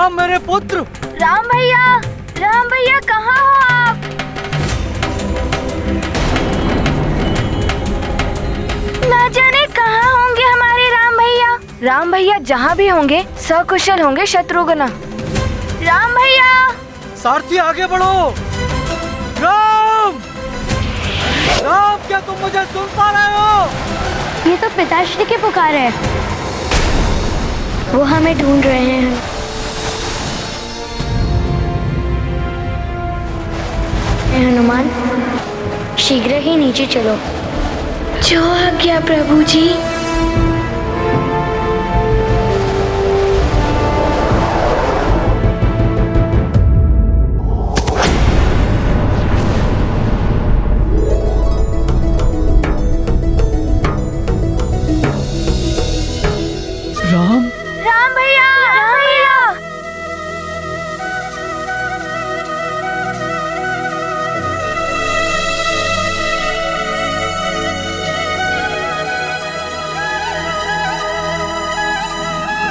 राम मेरे पुत्र। राम भैया कहाँ हो आप? ना जाने कहाँ होंगे हमारे राम भैया। राम भैया जहाँ भी होंगे सकुशल होंगे शत्रुघ्न। राम भैया। सारथी आगे बढ़ो। राम राम, क्या तुम मुझे सुन पा रहे हो? ये तो पिताश्री की पुकार है। वो हमें ढूंढ रहे हैं। हनुमान, शीघ्र ही नीचे चलो। जो आज्ञा प्रभु जी। राम भैया।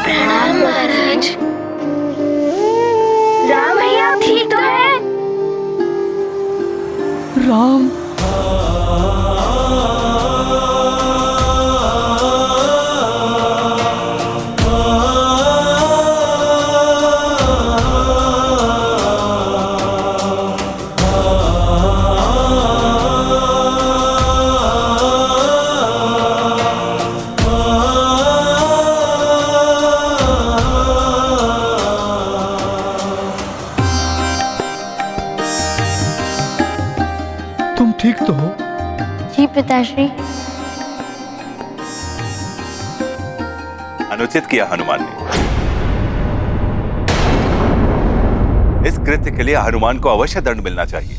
प्रणाम महाराज। राम भैया ठीक तो है? राम तुम ठीक तो हो? जी पिताश्री। अनुचित किया हनुमान ने। इस कृत्य के लिए हनुमान को अवश्य दंड मिलना चाहिए।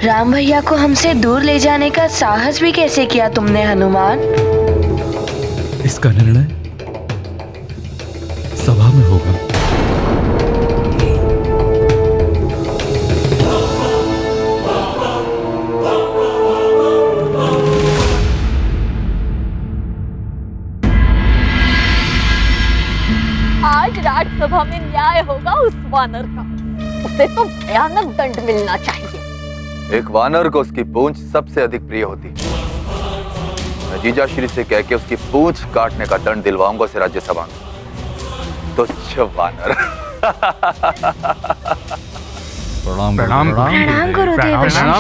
राम भैया को हमसे दूर ले जाने का साहस भी कैसे किया तुमने हनुमान? इसका निर्णय सभा में होगा। आज राज्यसभा में न्याय होगा उस वानर का। उसे तो भयानक दंड मिलना चाहिए। एक वानर को उसकी पूंछ सबसे अधिक प्रिय होती है। मैं जीजाश्री से कह के उसकी पूंछ काटने का दंड दिलवाऊंगा उसे राज्यसभा में। तो वानर। प्रणाम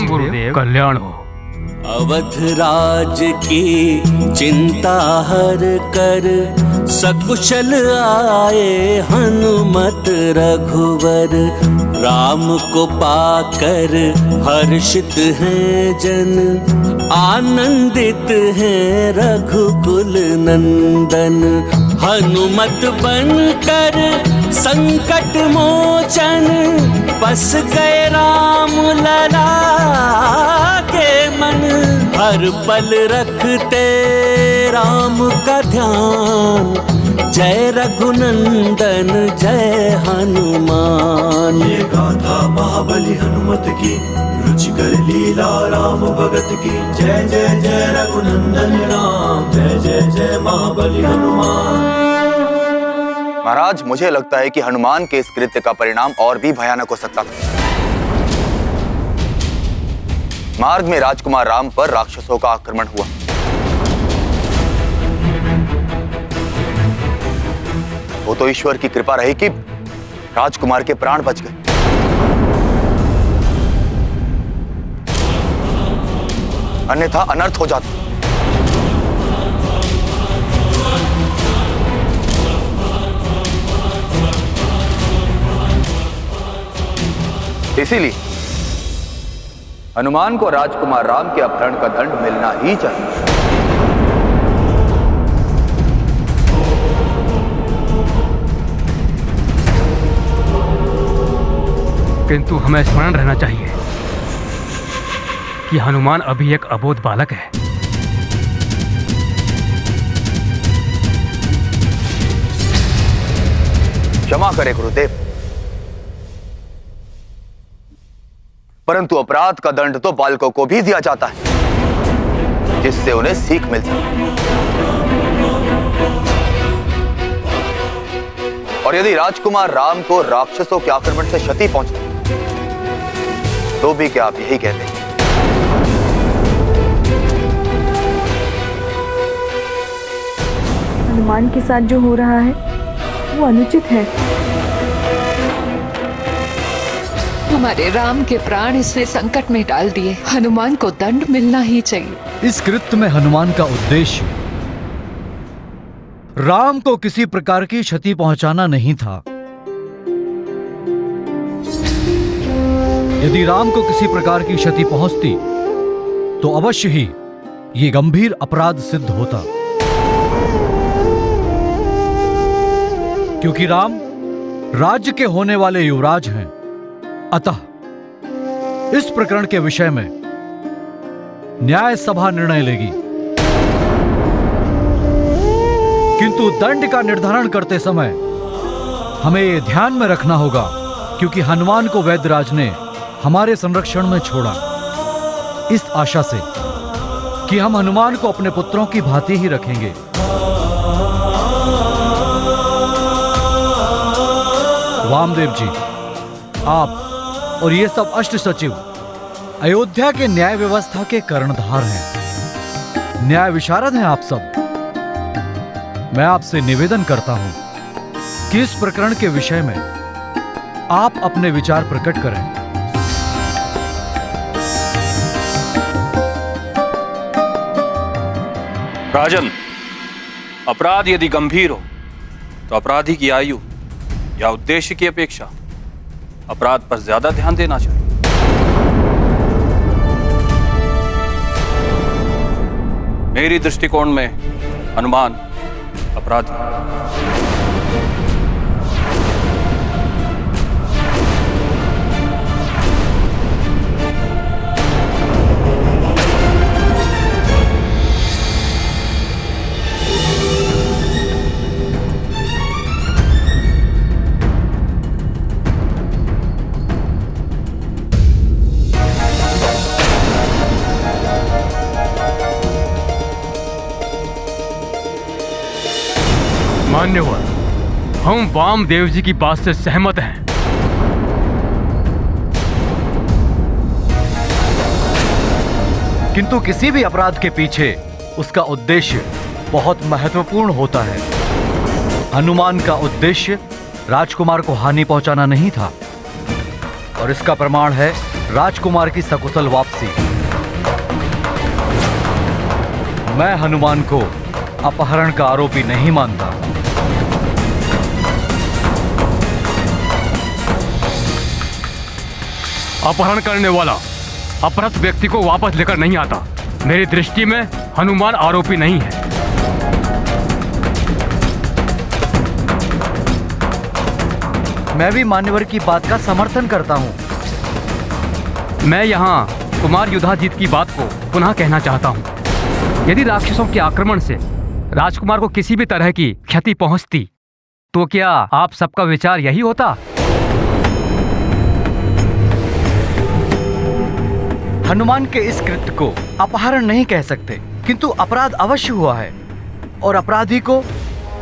गुरुदेव। कल्याण हो। अवध राज की चिंता हर कर सकुशल आए हनुमत रघुवर। राम को पाकर हर्षित हैं जन, आनंदित हैं रघुकुल नंदन। हनुमत बनकर संकट मोचन, बस गए राम लला के मन। हर पल रखते राम का ध्यान, जय रघुनंदन जय हनुमान। ये गाथा महाबली हनुमत की, रुचिकर लीला राम भगत की। जय जय जय रघुनंदन राम, जय जय जय महाबली हनुमान। महाराज, मुझे लगता है कि हनुमान के इस कृत्य का परिणाम और भी भयानक हो सकता था। मार्ग में राजकुमार राम पर राक्षसों का आक्रमण हुआ। वो तो ईश्वर की कृपा रही कि राजकुमार के प्राण बच गए। अन्यथा अनर्थ हो जाता। इसीलिए हनुमान को राजकुमार राम के अपहरण का दंड मिलना ही चाहिए। किंतु हमें स्मरण रहना चाहिए कि हनुमान अभी एक अबोध बालक है। क्षमा करे गुरुदेव, परंतु अपराध का दंड तो बालकों को भी दिया जाता है। जिससे उन्हें सीख मिल सके। और यदि राजकुमार राम को राक्षसों के आक्रमण से क्षति पहुंचे तो भी क्या आप यही कहते हैं? हनुमान के साथ जो हो रहा है वो अनुचित है। हमारे राम के प्राण इसने संकट में डाल दिए। हनुमान को दंड मिलना ही चाहिए। इस कृत्य में हनुमान का उद्देश्य राम को किसी प्रकार की क्षति पहुंचाना नहीं था। यदि राम को किसी प्रकार की क्षति पहुंचती तो अवश्य ही ये गंभीर अपराध सिद्ध होता, क्योंकि राम राज्य के होने वाले युवराज हैं। अतः इस प्रकरण के विषय में न्याय सभा निर्णय लेगी, किंतु दंड का निर्धारण करते समय हमें यह ध्यान में रखना होगा, क्योंकि हनुमान को वैद्यराज ने हमारे संरक्षण में छोड़ा इस आशा से कि हम हनुमान को अपने पुत्रों की भांति ही रखेंगे। वामदेव जी, आप और ये सब अष्ट सचिव अयोध्या के न्याय व्यवस्था के कर्णधार हैं, न्याय विशारद हैं आप सब। मैं आपसे निवेदन करता हूं कि इस प्रकरण के विषय में आप अपने विचार प्रकट करें। राजन, अपराध यदि गंभीर हो तो अपराधी की आयु या उद्देश्य की अपेक्षा अपराध पर ज्यादा ध्यान देना चाहिए। मेरी दृष्टिकोण में हनुमान अपराधी। मान्यवर, हम वामदेव जी की बात से सहमत हैं। किंतु किसी भी अपराध के पीछे उसका उद्देश्य बहुत महत्वपूर्ण होता है। हनुमान का उद्देश्य राजकुमार को हानि पहुंचाना नहीं था, और इसका प्रमाण है राजकुमार की सकुशल वापसी। मैं हनुमान को अपहरण का आरोपी नहीं मानता। अपहरण करने वाला अपहृत व्यक्ति को वापस लेकर नहीं आता। मेरी दृष्टि में हनुमान आरोपी नहीं है। मैं भी मान्यवर की बात का समर्थन करता हूं। मैं यहाँ कुमार युधाजीत की बात को पुनः कहना चाहता हूँ। यदि राक्षसों के आक्रमण से राजकुमार को किसी भी तरह की क्षति पहुंचती तो क्या आप सबका विचार यही होता? हनुमान के इस कृत्य को अपहरण नहीं कह सकते, किंतु अपराध अवश्य हुआ है और अपराधी को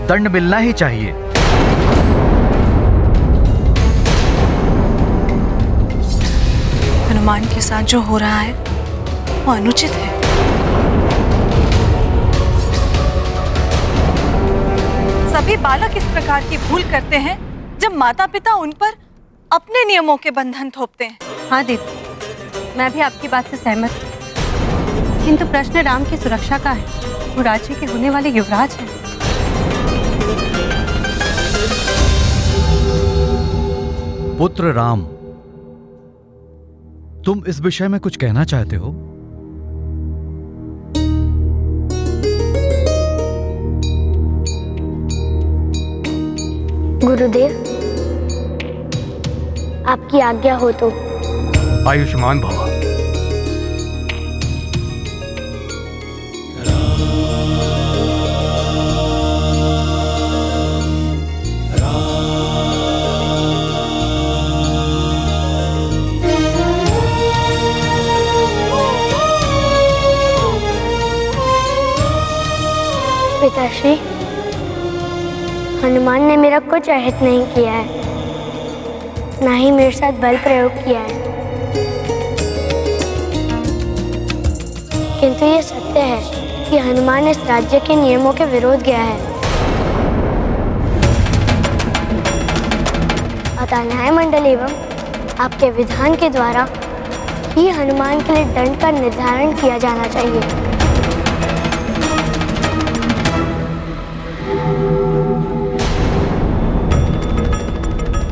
दंड मिलना ही चाहिए। हनुमान के साथ जो हो रहा है वो अनुचित है। सभी बालक इस प्रकार की भूल करते हैं जब माता पिता उन पर अपने नियमों के बंधन थोपते हैं। हाँ दीदी, मैं भी आपकी बात से सहमत हूँ, किंतु प्रश्न राम की सुरक्षा का है। वो राज्य के होने वाले युवराज हैं। पुत्र राम, तुम इस विषय में कुछ कहना चाहते हो? गुरुदेव, आपकी आज्ञा हो तो। आयुष्मान भव। पिताश्री, हनुमान ने मेरा कुछ अहित नहीं किया है, ना ही मेरे साथ बल प्रयोग किया है। किंतु ये सत्य है कि हनुमान इस राज्य के नियमों के विरोध गया है। अतः न्याय मंडल एवं आपके विधान के द्वारा ही हनुमान के लिए दंड का निर्धारण किया जाना चाहिए।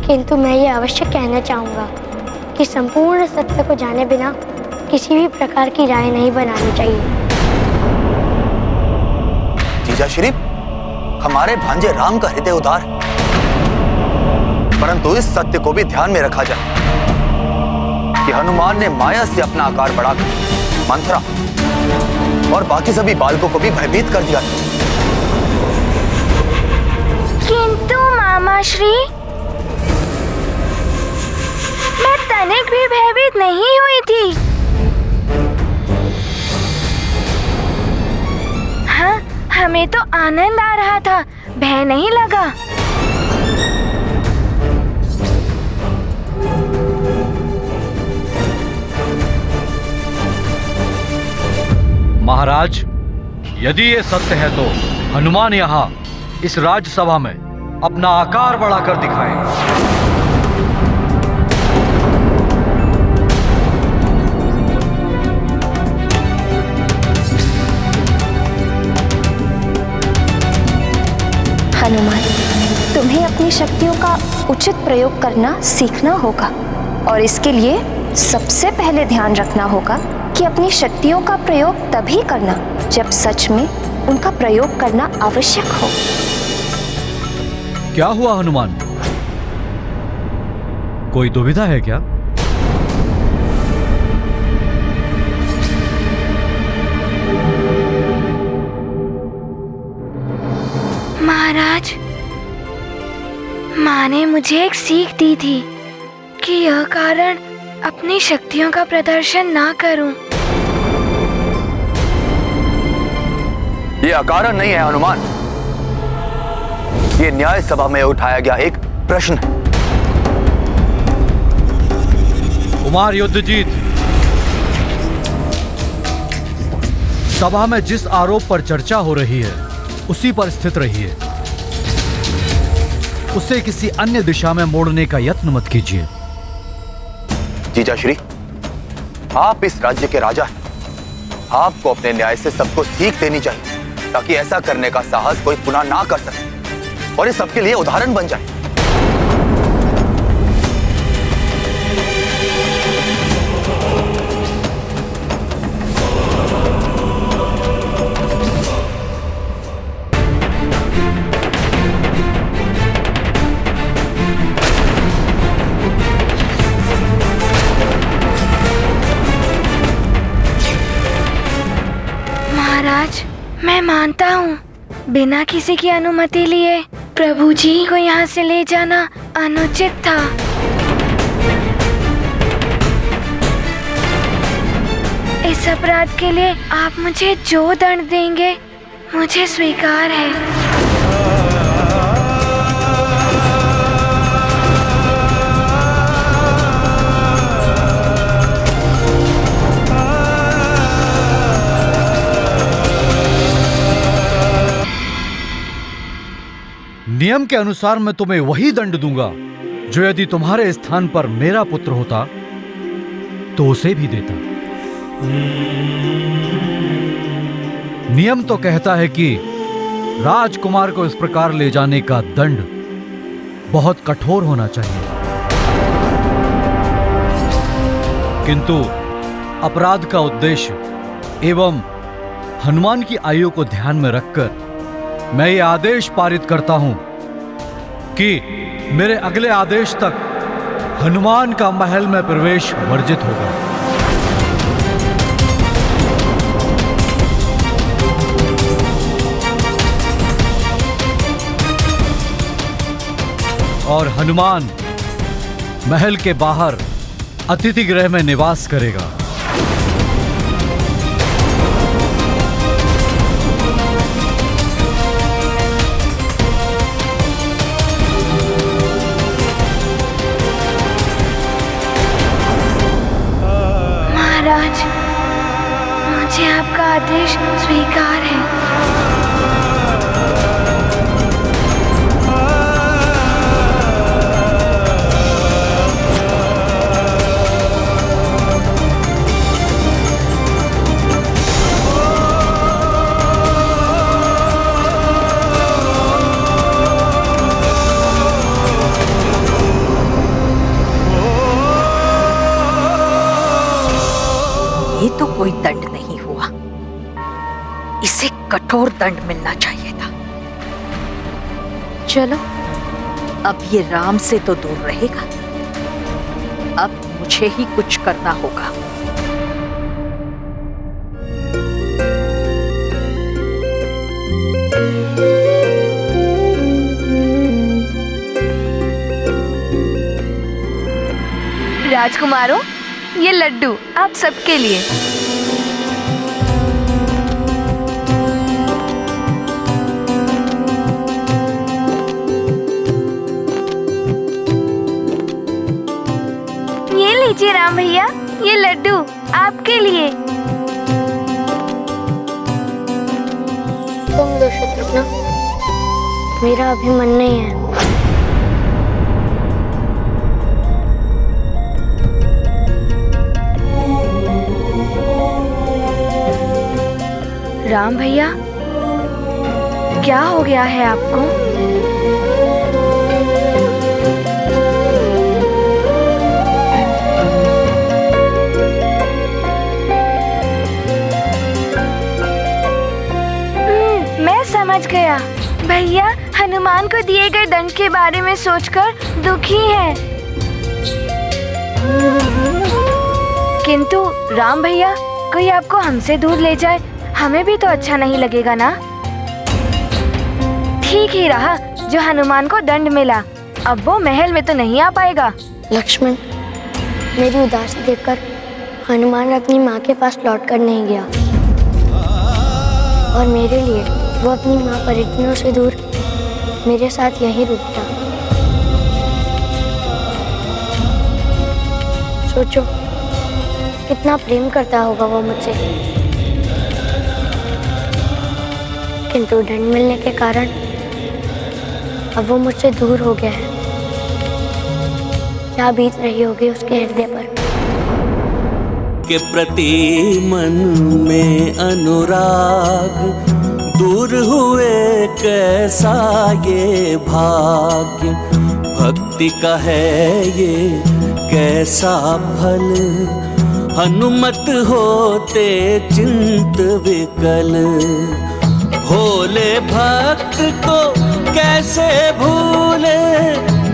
किंतु मैं ये अवश्य कहना चाहूँगा कि संपूर्ण सत्य को जाने बिना किसी भी प्रकार की राय नहीं बनानी चाहिए। जीजा श्री, हमारे भांजे राम का हृदय उदार है, परंतु इस सत्य को भी ध्यान में रखा जाए कि हनुमान ने माया से अपना आकार बढ़ाकर मंथरा और बाकी सभी बालकों को भी भयभीत कर दिया। किंतु मामा श्री, मैं तनिक भी भयभीत नहीं हुई थी। हाँ, हमें तो आनंद आ रहा था, भय नहीं लगा। महाराज, यदि ये सत्य है तो हनुमान यहाँ इस राज्यसभा में अपना आकार बढ़ाकर दिखाएं। हनुमान, तुम्हें अपनी शक्तियों का उचित प्रयोग करना सीखना होगा और इसके लिए सबसे पहले ध्यान रखना होगा कि अपनी शक्तियों का प्रयोग तभी करना जब सच में उनका प्रयोग करना आवश्यक हो। क्या हुआ हनुमान, कोई दुविधा है क्या? महाराज, माँ ने मुझे एक सीख दी थी कि यह कारण अपनी शक्तियों का प्रदर्शन ना करूं। ये अकारण नहीं है हनुमान, ये न्याय सभा में उठाया गया एक प्रश्न है। कुमार युद्धजीत, सभा में जिस आरोप पर चर्चा हो रही है उसी पर स्थित रहिए, उसे किसी अन्य दिशा में मोड़ने का यत्न मत कीजिए। जीजा श्री, आप इस राज्य के राजा हैं, आपको अपने न्याय से सबको सीख देनी चाहिए ताकि ऐसा करने का साहस कोई पुनः ना कर सके और ये सबके लिए उदाहरण बन जाए। महाराज, मैं मानता हूँ बिना किसी की अनुमति लिए प्रभु जी को यहाँ से ले जाना अनुचित था। इस अपराध के लिए आप मुझे जो दंड देंगे मुझे स्वीकार है। नियम के अनुसार मैं तुम्हें वही दंड दूंगा जो यदि तुम्हारे स्थान पर मेरा पुत्र होता तो उसे भी देता। नियम तो कहता है कि राजकुमार को इस प्रकार ले जाने का दंड बहुत कठोर होना चाहिए, किंतु अपराध का उद्देश्य एवं हनुमान की आयु को ध्यान में रखकर मैं ये आदेश पारित करता हूं कि मेरे अगले आदेश तक हनुमान का महल में प्रवेश वर्जित होगा। और हनुमान महल के बाहर अतिथि गृह में निवास करेगा। महाराज, मुझे आपका आदेश स्वीकार है। ये तो कोई दंड नहीं हुआ, इसे कठोर दंड मिलना चाहिए था। चलो, अब ये राम से तो दूर रहेगा, अब मुझे ही कुछ करना होगा। राजकुमारों, ये लड्डू आप सबके लिए। ये लीजिए राम भैया, ये लड्डू आपके लिए। तुम दो शत्रुघ्न, मेरा अभी मन नहीं है। राम भैया, क्या हो गया है आपको? मैं समझ गया। भैया हनुमान को दिए गए दंड के बारे में सोचकर दुखी हैं। किंतु राम भैया, कोई आपको हमसे दूर ले जाए, हमें भी तो अच्छा नहीं लगेगा ना। ठीक ही रहा जो हनुमान को दंड मिला, अब वो महल में तो नहीं आ पाएगा। लक्ष्मण, मेरी उदासी देखकर हनुमान अपनी माँ के पास लौट कर नहीं गया, और मेरे लिए वो अपनी माँ परिजनों से दूर मेरे साथ यहीं रुक गया। सोचो, कितना प्रेम करता होगा वो मुझसे, किंतु दंड मिलने के कारण अब वो मुझसे दूर हो गया है। क्या बीत रही होगी उसके हृदय पर। के प्रति मन में अनुराग, दूर हुए कैसा ये भाग्य। भक्ति का है ये कैसा फल, हनुमत होते चिंत विकल। भोले भक्त को कैसे भूले,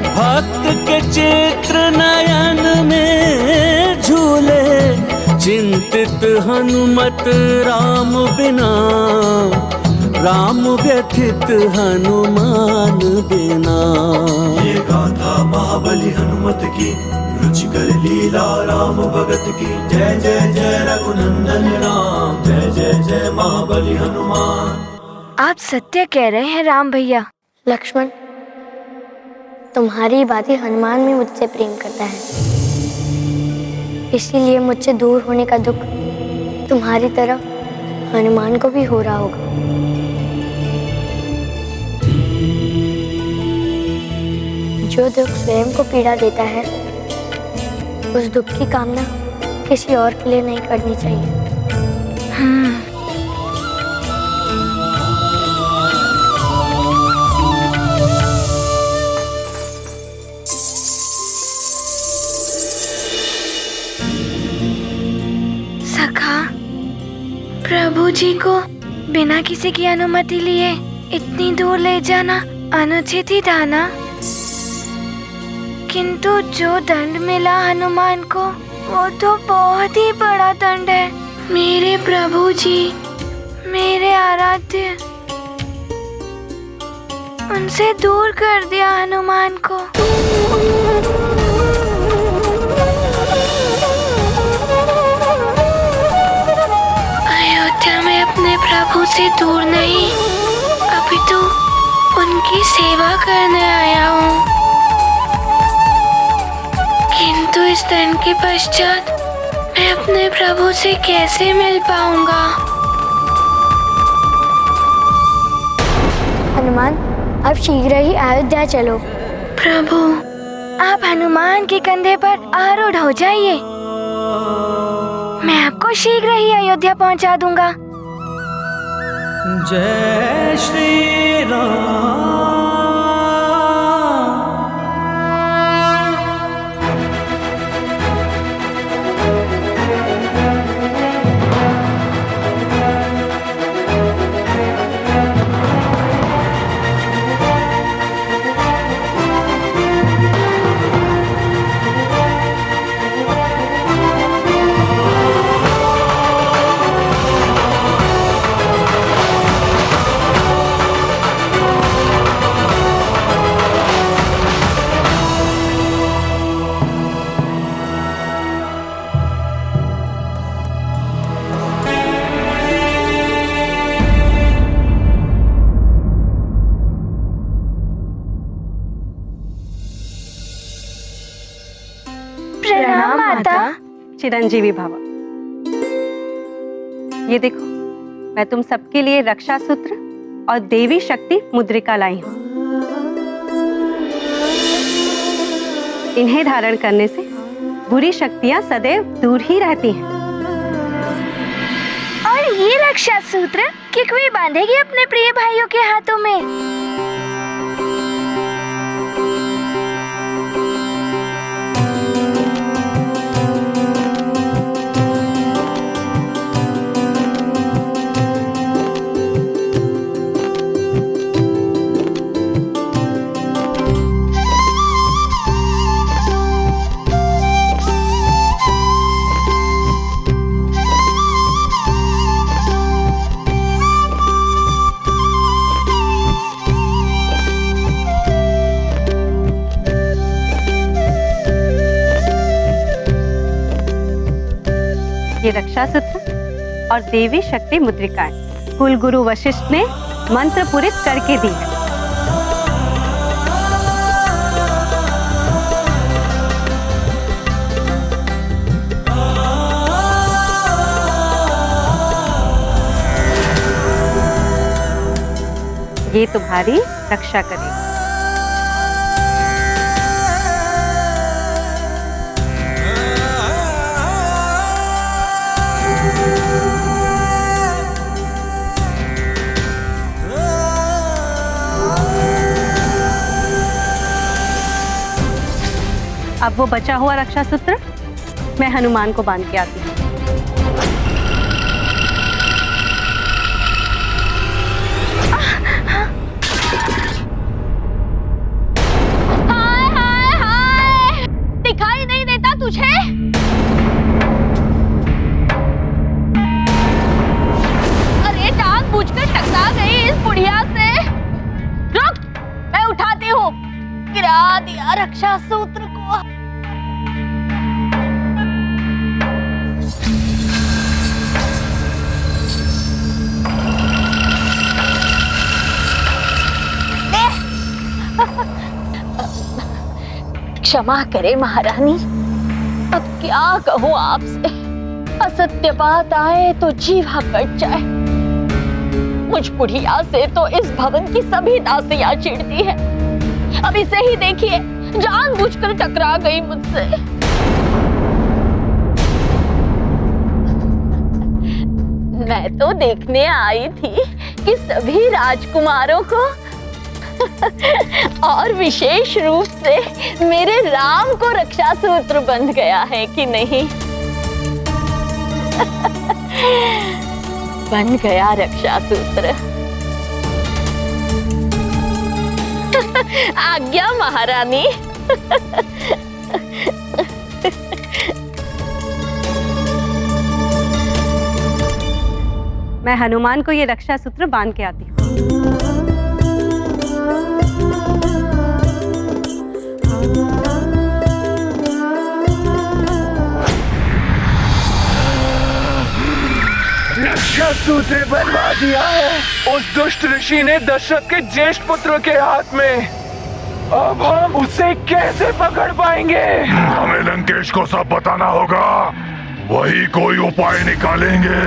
भक्त के चित्र नयन में झूले। चिंतित हनुमत राम बिना, राम व्यथित हनुमान बिना। ये गाथा महाबली हनुमत की, रुचिकर लीला राम भगत की। जय जय जय रघुनंदन राम, जय जय जय महाबली हनुमान। आप सत्य कह रहे हैं राम भैया। लक्ष्मण, तुम्हारी बात ही हनुमान भी मुझसे प्रेम करता है, इसीलिए मुझसे दूर होने का दुख तुम्हारी तरह हनुमान को भी हो रहा होगा। जो दुख स्वयं को पीड़ा देता है, उस दुख की कामना किसी और के लिए नहीं करनी चाहिए। सखा, प्रभु जी को बिना किसी की अनुमति लिए इतनी दूर ले जाना अनुचित ही था ना। किंतु जो दंड मिला हनुमान को, वो तो बहुत ही बड़ा दंड है। मेरे प्रभु जी, मेरे आराध्य, उनसे दूर कर दिया हनुमान को। अयोध्या में अपने प्रभु से दूर नहीं, अभी तो उनकी सेवा करने आया हूँ। किंतु इस दंड के पश्चात मैं अपने प्रभु से कैसे मिल पाऊंगा? हनुमान, अब शीघ्र ही अयोध्या चलो। प्रभु, आप हनुमान के कंधे पर आरूढ़ हो जाइए। मैं आपको शीघ्र ही अयोध्या पहुंचा दूंगा। जय श्री राम। प्रणाम माता। चिरंजीवी भव। ये देखो, मैं तुम सबके लिए रक्षा सूत्र और देवी शक्ति मुद्रिका लाई हूँ। इन्हें धारण करने से बुरी शक्तियाँ सदैव दूर ही रहती हैं। और ये रक्षा सूत्र किकवी बांधेगी अपने प्रिय भाइयों के हाथों में। ये रक्षा सूत्र और देवी शक्ति मुद्रिकाएं कुल गुरु वशिष्ठ ने मंत्र पूरित करके दी है। ये तुम्हारी रक्षा करेगी। अब वो बचा हुआ रक्षा सूत्र मैं हनुमान को बांध के आती हूँ। हाय हाय हाय, दिखाई नहीं देता तुझे? अरे टांग बूझकर टकरा गई इस बुढ़िया से। रुक, मैं उठाती हूँ। गिरा दिया रक्षा सूत्र को। क्षमा करे महारानी, अब क्या कहूँ आपसे। असत्य बात आए तो जीवा कट जाए। मुझ बुढ़िया से तो इस भवन की सभी दासियां चिढ़ती है। अब इसे ही देखिए, जानबूझकर टकरा गई मुझसे। मैं तो देखने आई थी कि सभी राजकुमारों को और विशेष रूप से मेरे राम को रक्षा सूत्र बंध गया है कि नहीं। बन गया रक्षा सूत्र। आज्ञा महारानी। मैं हनुमान को ये रक्षा सूत्र बांध के आती हूँ। रक्षा सूत्र बनवा दिया है उस दुष्ट ऋषि ने दशरथ के ज्येष्ठ पुत्र के हाथ में। अब हम उसे कैसे पकड़ पाएंगे? हमें लंकेश को सब बताना होगा। वही कोई उपाय निकालेंगे।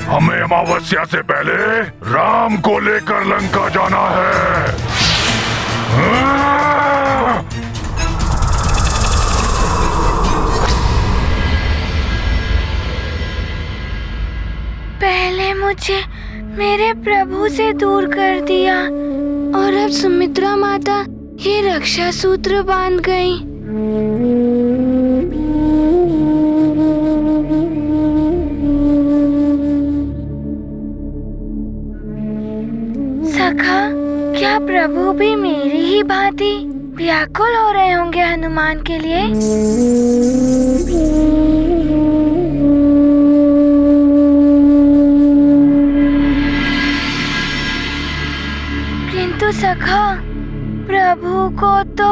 हमें अमावस्या से पहले राम को लेकर लंका जाना है। पहले मुझे मेरे प्रभु से दूर कर दिया और अब सुमित्रा माता ये रक्षा सूत्र बांध गई। सखा, क्या प्रभु भी मेरी ही भांति व्याकुल हो रहे होंगे हनुमान के लिए? किंतु सखा, प्रभु को तो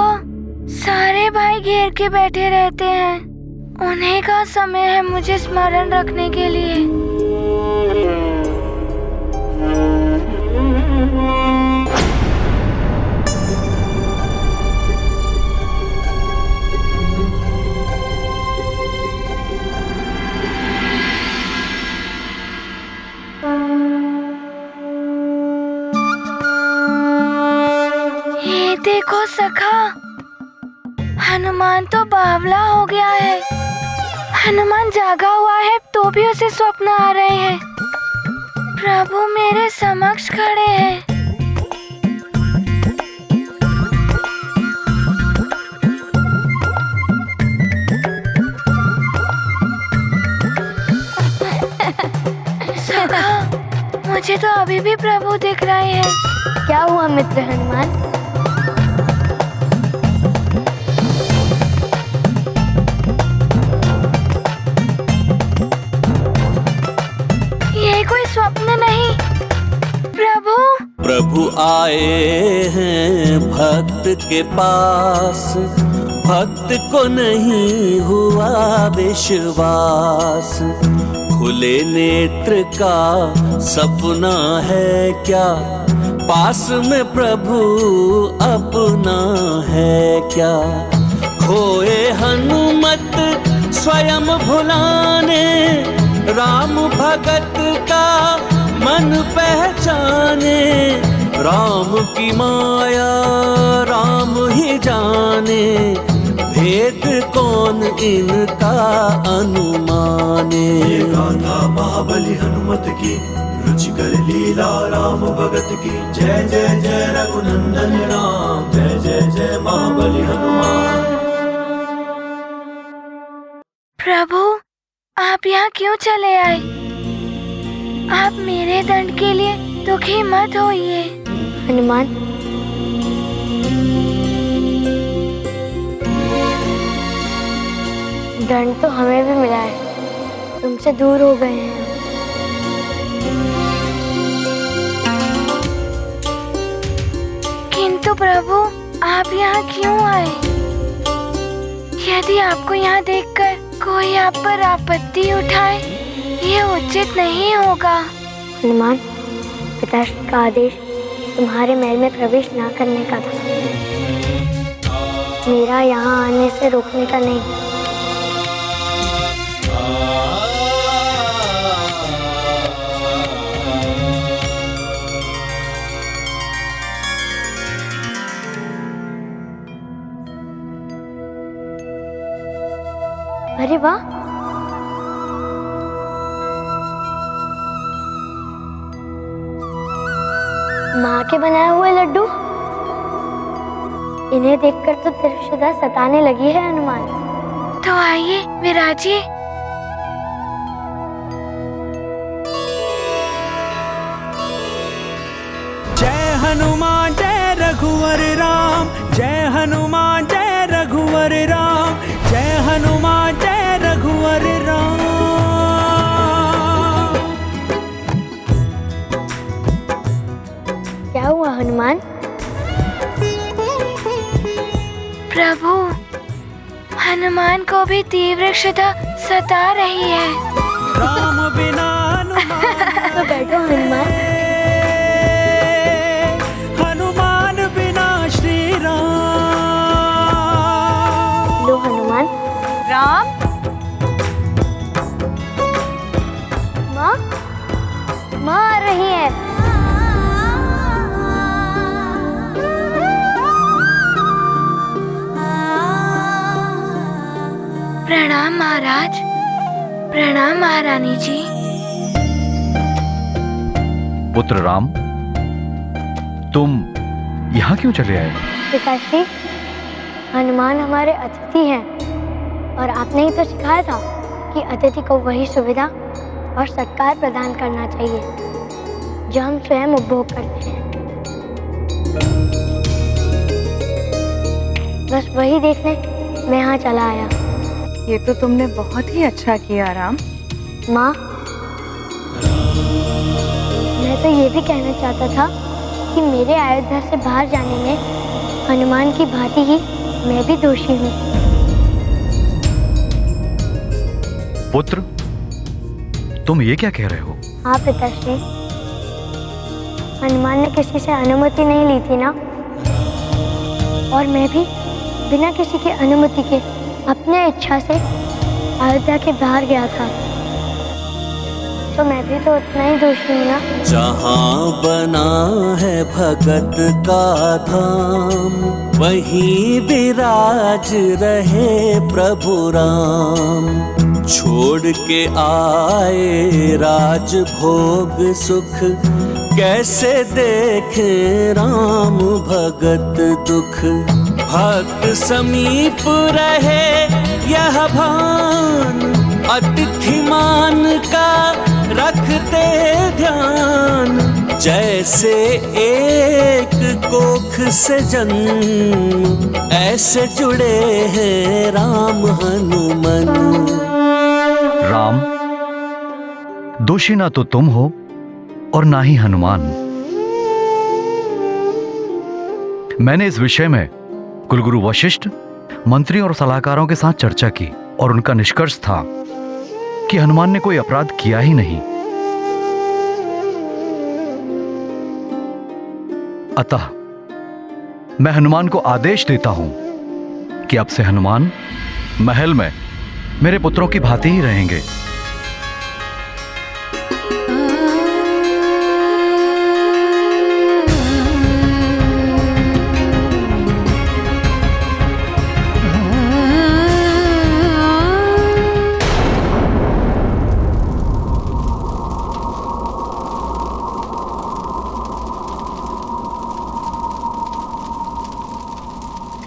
सारे भाई घेर के बैठे रहते हैं। उन्हीं का समय है मुझे स्मरण रखने के लिए। ये देखो सखा, हनुमान तो बावला हो गया है। हनुमान जागा हुआ है तो भी उसे स्वप्न आ रहे हैं। प्रभु मेरे समक्ष खड़े हैं। सखा, मुझे तो अभी भी प्रभु दिख रहे हैं। क्या हुआ मित्र हनुमान? ये कोई स्वप्न नहीं, प्रभु। प्रभु आए हैं भक्त के पास, भक्त को नहीं हुआ विश्वास। खुले नेत्र का सपना है क्या, पास में प्रभु अपना है क्या। खोए हनुमत स्वयं भुलाने, राम भगत का मन पहचाने। राम की माया राम ही जाने, भेद कौन इनका अनुमाने। ये गाथा महाबली हनुमत की, रुचिकर लीला राम भगत की। जय जय जय रघुनंदन राम, जय जय जय महाबली हनुमान। प्रभु, आप यहाँ क्यों चले आए? आप मेरे दंड के लिए दुखी मत होइए। हनुमान, दंड तो हमें भी मिला है, तुमसे दूर हो गए हैं। किंतु प्रभु, आप यहाँ क्यों आए? यदि आपको यहाँ देखकर कोई आप पर आपत्ति उठाए, ये उचित नहीं होगा। हनुमान, पिताश्री का आदेश तुम्हारे महल में प्रवेश न करने का था, मेरा यहाँ आने से रोकने का नहीं। अरे वाह, माँ के बनाए हुए लड्डू। इन्हें देखकर तो त्रिशुदा सताने लगी है हनुमान। तो आइए विराजिए। जय हनुमान जय रघुवर राम, जय हनुमान जय रघुवर राम, जय हनुमान जय रघुवर राम। क्या हुआ हनुमान? प्रभु, हनुमान को भी तीव्र क्षुधा सता रही है। राम बिना हनुमान तो बैठो हनुमान। हनुमान बिना श्री राम। लो हनुमान, राम। माँ, माँ आ रही है। प्रणाम महाराज। प्रणाम महारानी जी। पुत्र राम, तुम यहाँ क्यों चले आए? पिताश्री, हनुमान हमारे अतिथि हैं और आपने ही तो सिखाया था कि अतिथि को वही सुविधा और सत्कार प्रदान करना चाहिए जो हम स्वयं उपभोग करते हैं। बस वही देखने मैं यहाँ चला आया। ये तो तुमने बहुत ही अच्छा किया राम। माँ, मैं तो ये भी कहना चाहता था कि मेरे अयोध्या से बाहर जाने में हनुमान की भांति ही मैं भी दोषी हूँ। पुत्र, तुम ये क्या कह रहे हो? हाँ पिताश्री, हनुमान ने किसी से अनुमति नहीं ली थी ना, और मैं भी बिना किसी की अनुमति के अपने इच्छा से अयोध्या के बाहर गया था, तो मैं भी तो उतना ही दोषी हूँ ना। जहाँ बना है भगत का धाम, वहीं विराज रहे प्रभु राम। छोड़ के आए राज भोग सुख, कैसे देखे राम भगत दुख। भक्त समीप रहे यह भान, अतिथि मान का रखते ध्यान। जैसे एक कोख से जन्म, ऐसे जुड़े हैं राम हनुमान। राम, दोषी ना तो तुम हो और ना ही हनुमान। मैंने इस विषय में कुलगुरु वशिष्ठ, मंत्री और सलाहकारों के साथ चर्चा की और उनका निष्कर्ष था कि हनुमान ने कोई अपराध किया ही नहीं। अतः मैं हनुमान को आदेश देता हूं कि अब से हनुमान महल में मेरे पुत्रों की भांति ही रहेंगे।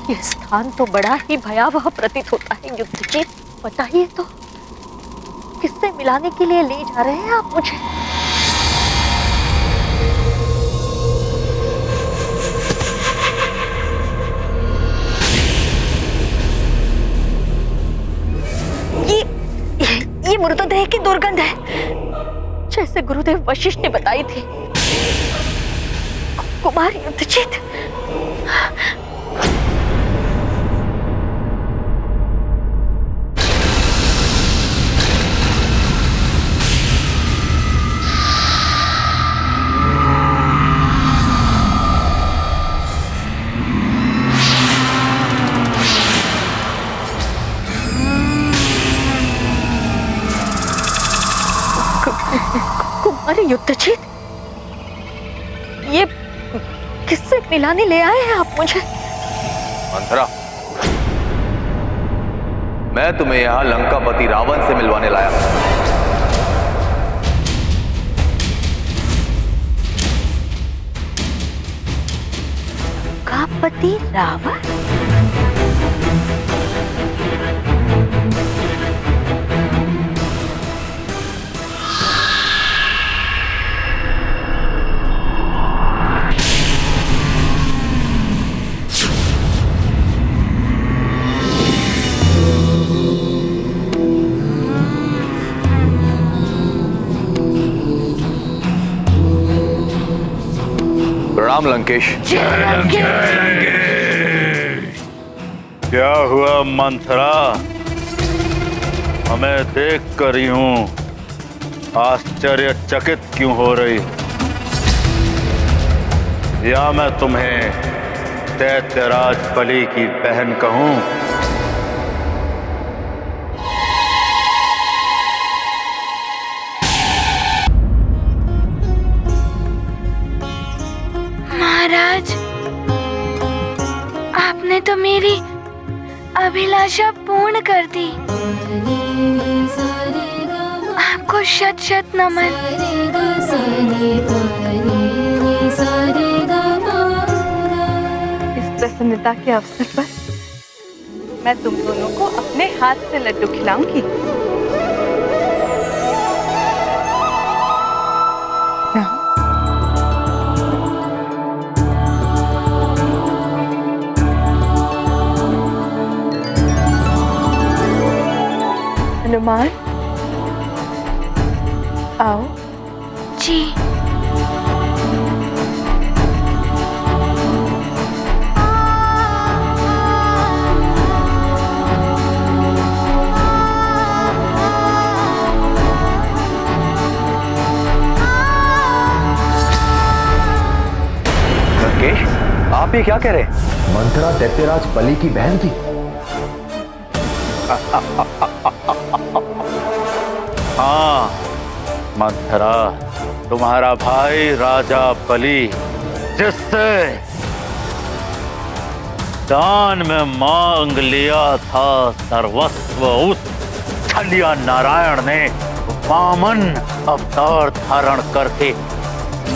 ये स्थान तो बड़ा ही भयावह प्रतीत होता है युद्धजीत। बताइए तो, किससे मिलाने के लिए ले जा रहे हैं आप मुझे? ये मृतदेह की दुर्गंध है, जैसे गुरुदेव वशिष्ठ ने बताई थी। कुमार युद्धजीत, कुमार युद्धजीत, ये किससे मिलाने ले आए हैं आप मुझे? मंथरा, मैं तुम्हें यहाँ लंकापति रावण से मिलवाने लाया। लंकापति रावण? प्रणाम लंकेश। क्या हुआ मंथरा? हमें देख कर यूं आश्चर्यचकित क्यों हो रही? या मैं तुम्हें दैत्यराज बलि की बहन कहूं? आपने तो मेरी अभिलाषा पूर्ण कर दी। आपको शत शत नमन। इस प्रसन्नता के अवसर पर मैं तुम दोनों को अपने हाथ से लड्डू खिलाऊंगी। हनुमान आओ। जी। लंकेश, आप ये क्या कह रहे हैं? मंथरा दैत्यराज बलि की बहन थी। हाँ मंथरा, तुम्हारा भाई राजा बलि जिससे दान में मांग लिया था सर्वस्व, उस छलिया नारायण ने वामन अवतार धारण करके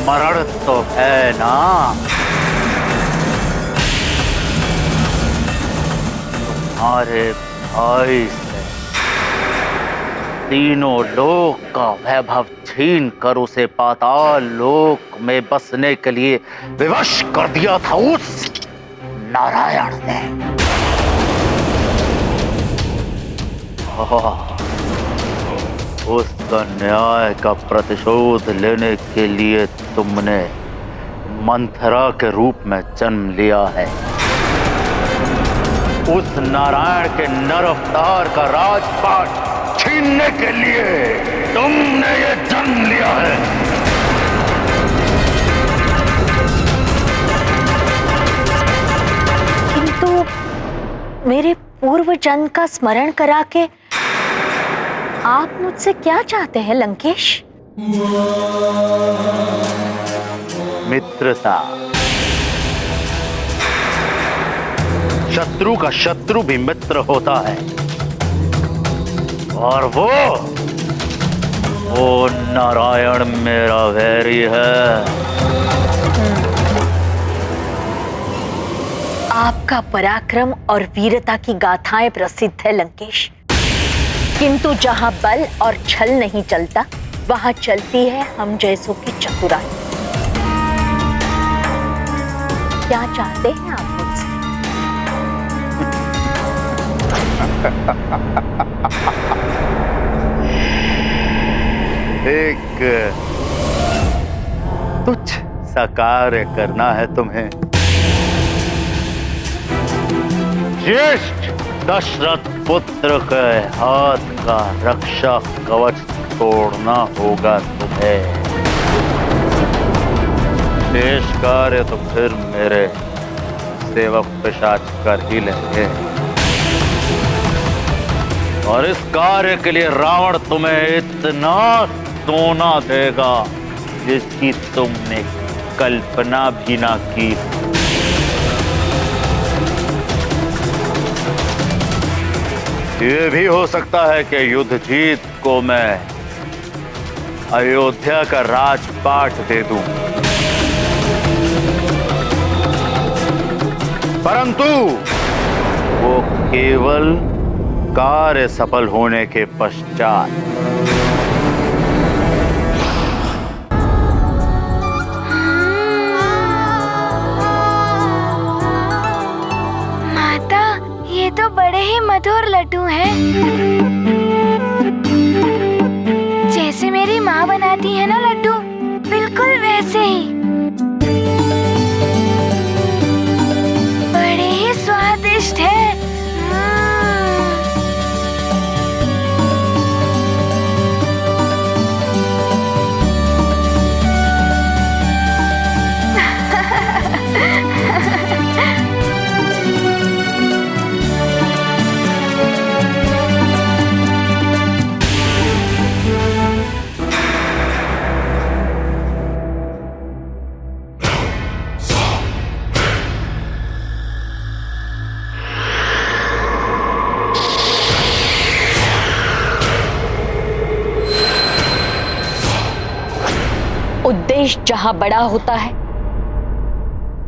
मरण तो है ना। तुम्हारे भाई से तीनों लोक का वैभव छीन कर उसे पाताल लोक में बसने के लिए विवश कर दिया था उस नारायण ने। उसका न्याय का प्रतिशोध लेने के लिए तुमने मंथरा के रूप में जन्म लिया है। उस नारायण के नर अवतार का राजपाट छीनने के लिए तुमने ये जन्म लिया है। किंतु मेरे पूर्व जन्म का स्मरण करा के आप मुझसे क्या चाहते हैं लंकेश? मित्रता। शत्रु का शत्रु भी मित्र होता है, और वो नारायण मेरा वैरी है। आपका पराक्रम और वीरता की गाथाएं प्रसिद्ध है लंकेश, किंतु जहां बल और छल नहीं चलता वहां चलती है हम जैसों की चतुराई। क्या चाहते हैं आप मुझसे? एक तुच्छ सा कार्य करना है तुम्हें। ज्येष्ठ दशरथ पुत्र के हाथ का रक्षा कवच तोड़ना होगा तुम्हें। शेष कार्य तो फिर मेरे सेवक पिशाच कर ही लेंगे, और इस कार्य के लिए रावण तुम्हें इतना सोना देगा जिसकी तुमने कल्पना भी ना की। ये भी हो सकता है कि युद्ध जीत को मैं अयोध्या का राजपाट दे दूं, परंतु वो केवल कार्य सफल होने के पश्चात। माता, ये तो बड़े ही मधुर लड्डू हैं। जैसे मेरी माँ बनाती है ना लड्डू, बिल्कुल वैसे ही। बड़े ही स्वादिष्ट है। उद्देश्य जहां बड़ा होता है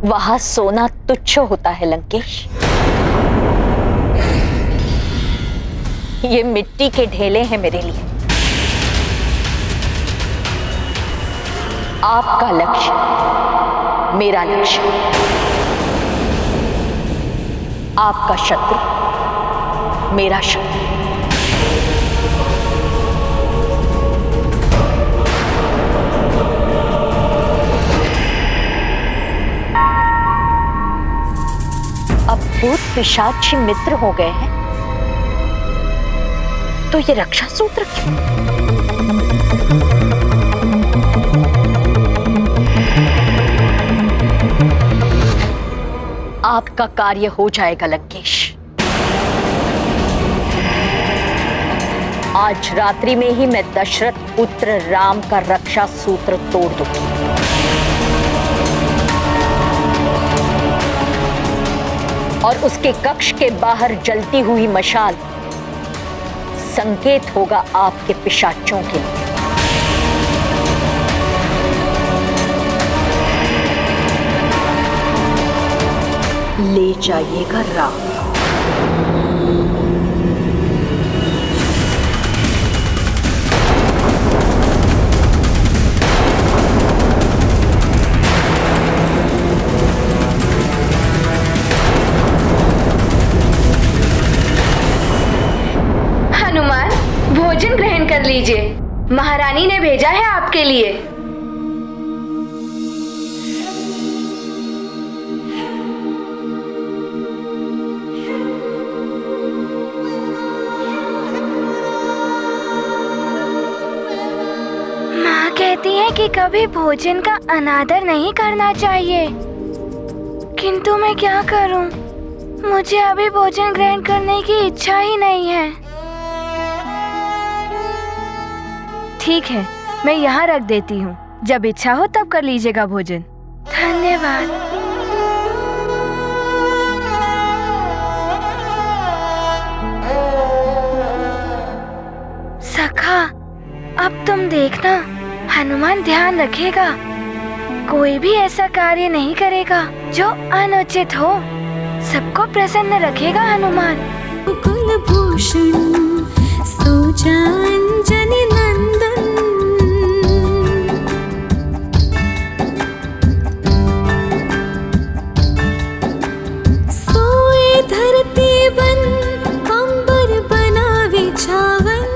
वहां सोना तुच्छ होता है लंकेश। ये मिट्टी के ढेले हैं मेरे लिए। आपका लक्ष्य मेरा लक्ष्य, आपका शत्रु मेरा शत्रु। अब भूत पिशाची मित्र हो गए हैं तो ये रक्षा सूत्र क्यों? आपका कार्य हो जाएगा लंकेश। आज रात्रि में ही मैं दशरथ पुत्र राम का रक्षा सूत्र तोड़ दूंगी। और उसके कक्ष के बाहर जलती हुई मशाल संकेत होगा आपके पिशाचों के लिए। ले जाइएगा राम। हनुमान, भोजन ग्रहण कर लीजिए, महारानी ने भेजा है आपके लिए। माँ कहती है कि कभी भोजन का अनादर नहीं करना चाहिए, किंतु मैं क्या करूं? मुझे अभी भोजन ग्रहण करने की इच्छा ही नहीं है। ठीक है, मैं यहाँ रख देती हूँ, जब इच्छा हो तब कर लीजिएगा भोजन। धन्यवाद। सखा, अब तुम देखना, हनुमान ध्यान रखेगा, कोई भी ऐसा कार्य नहीं करेगा जो अनुचित हो। सबको प्रसन्न रखेगा हनुमान। कुलभूषण सोचा अंजनी नंदन, सोए धरती बन अंबर बनावे छावन,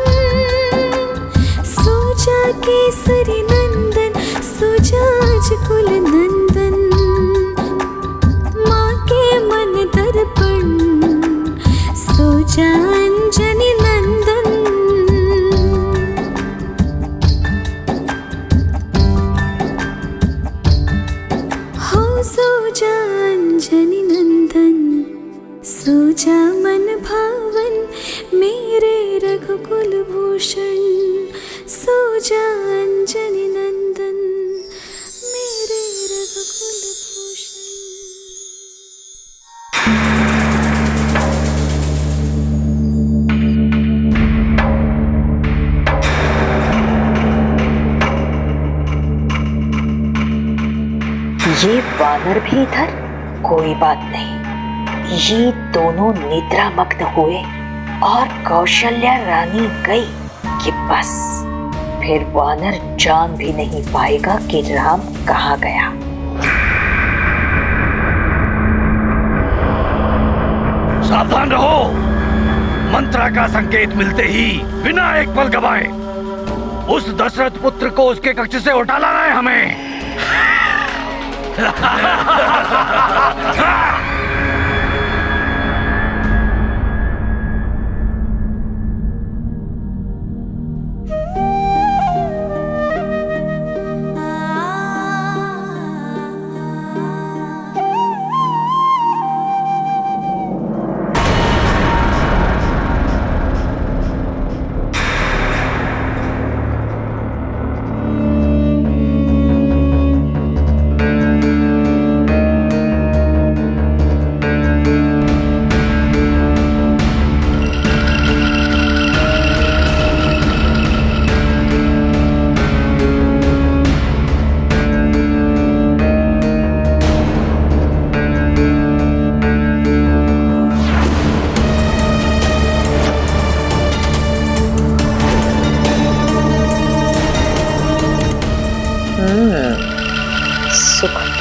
सोचा केसरी नंदन सोचा कुल नंदन, माँ के मन दर्पण सोचा अंजनी नंदन। हो सोचा अंजनी नंदन, सोचा मन भावन मेरे रघुकुल भूषण, सोचा अंजनी नंदन मेरे रघुकुल भूषण। ये वानर भी इधर, कोई बात नहीं। ये दोनों निद्रामग्न हुए और कौशल्या रानी गई कि बस फिर वानर जान भी नहीं पाएगा कि राम कहाँ गया। सावधान रहो, मंत्रा का संकेत मिलते ही बिना एक पल गवाए उस दशरथ पुत्र को उसके कक्ष से उठा लाना है हमें।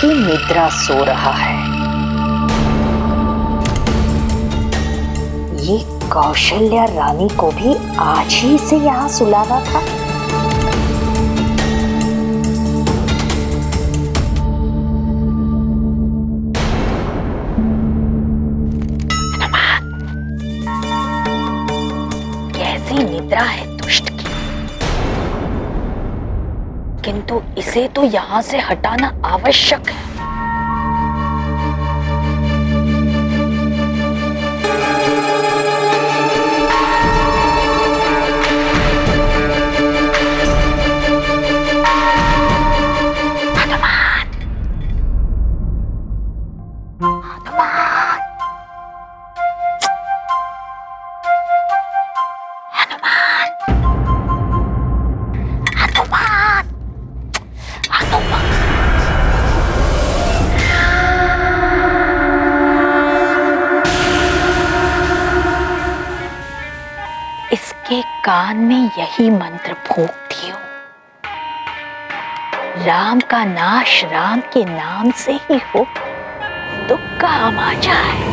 कैसी निद्रा सो रहा है। ये कौशल्या रानी को भी आज ही से यहाँ सुलाना था। कैसी निद्रा है दुष्ट की, किंतु इसे तो यहाँ से हटाना आवश्यक है। इसके कान में यही मंत्र फूंक दियो। राम का नाश राम के नाम से ही हो, दुख काम आ जाए।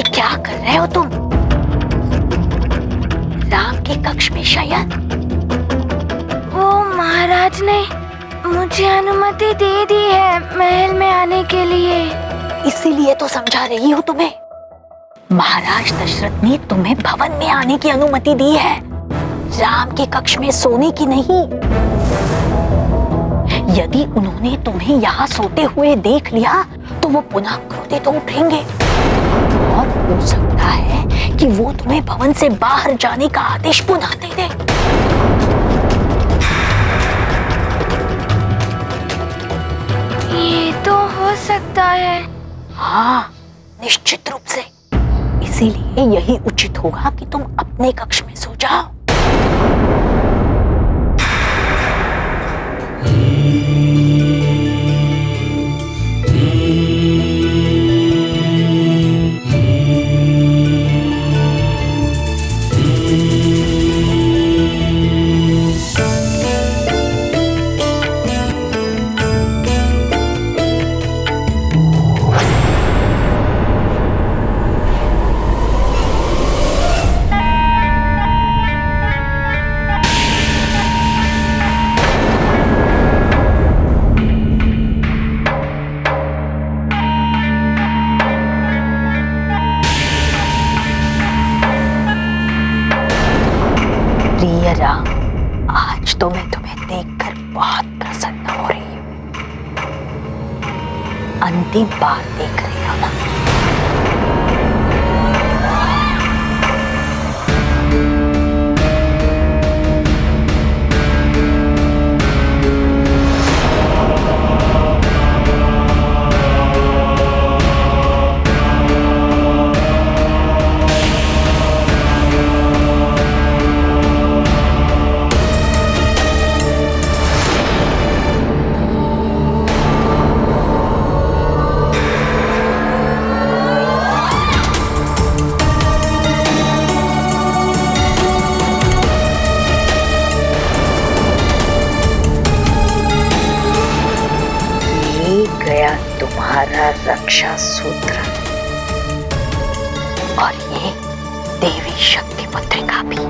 क्या कर रहे हो तुम? राम के कक्ष में शयन? वो महाराज ने मुझे अनुमति दे दी है महल में आने के लिए। इसीलिए तो समझा रही हूँ तुम्हें। महाराज दशरथ ने तुम्हें भवन में आने की अनुमति दी है, राम के कक्ष में सोने की नहीं। यदि उन्होंने तुम्हें यहाँ सोते हुए देख लिया तो वो पुनः क्रोधित उठेंगे और हो सकता है कि वो तुम्हें भवन से बाहर जाने का आदेश पुनः दे दे। ये तो हो सकता है। हाँ, निश्चित रूप से। इसीलिए यही उचित होगा कि तुम अपने कक्ष में सो जाओ। प्रिय राम, आज तो मैं तुम्हें देखकर बहुत प्रसन्न हो रही हूँ। अंतिम बार देख रही हो ना? रक्षा सूत्र और ये देवी शक्ति पुत्रिका भी।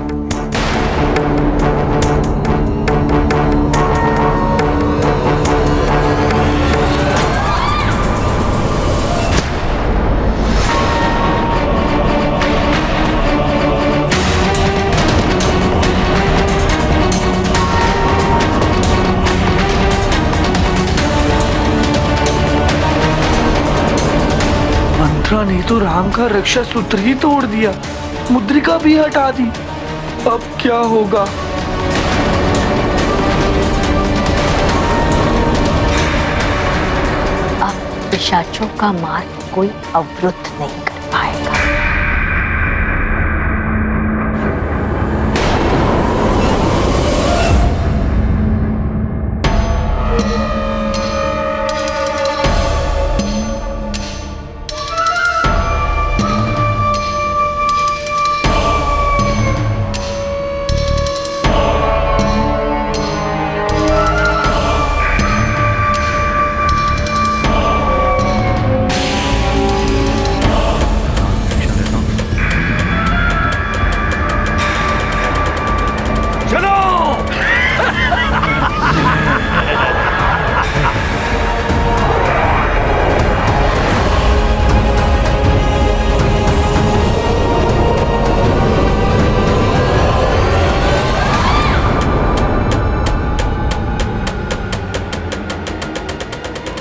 मंत्रा ने तो राम का रक्षा सूत्र ही तोड़ दिया, मुद्रिका भी हटा दी। अब क्या होगा? अब पिशाचों का मार्ग कोई अवरुद्ध नहीं कर पाएगा।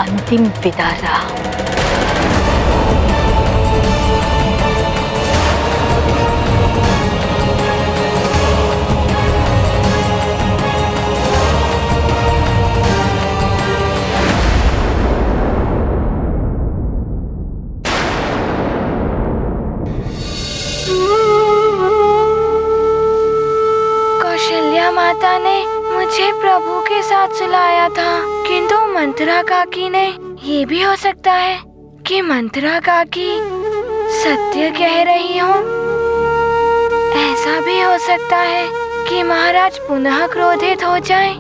अंतिम विदा राम। कौशल्या माता ने मुझे प्रभु के साथ सुलाया था, किंतु मंत्रा काकी ने, ये भी हो सकता है कि मंत्रा काकी सत्य कह रही हो। ऐसा भी हो सकता है कि महाराज पुनः क्रोधित हो जाएं।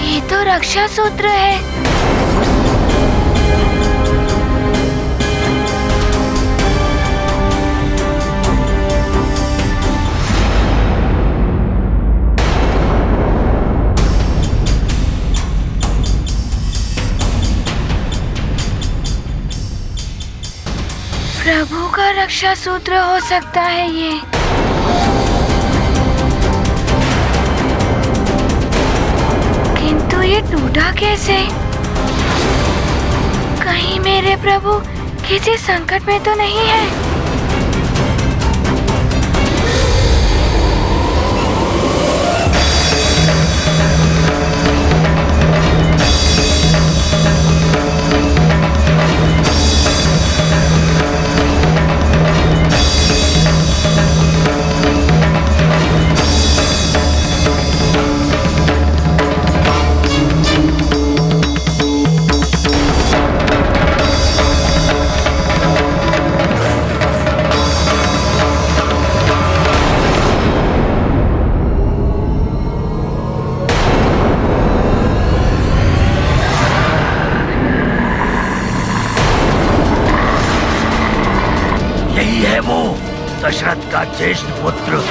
ये तो रक्षा सूत्र है। प्रभु का रक्षा सूत्र हो सकता है ये। किंतु ये टूटा कैसे? कहीं मेरे प्रभु किसी संकट में तो नहीं है? दशरथ का ज्येष्ठ पुत्र।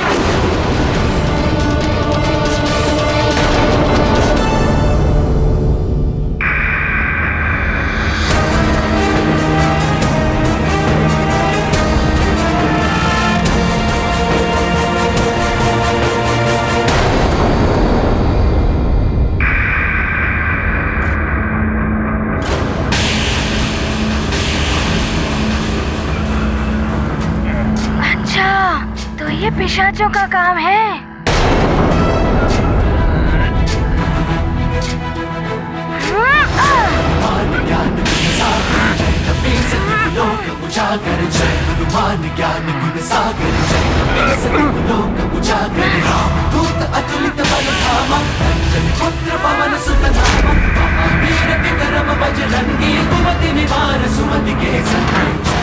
ये पिशाचों का काम है। अतुलित बल धामा, पुत्र पवन सुत नामा, महावीर विक्रम बजरंगी, कुमति निवार सुमति के संग।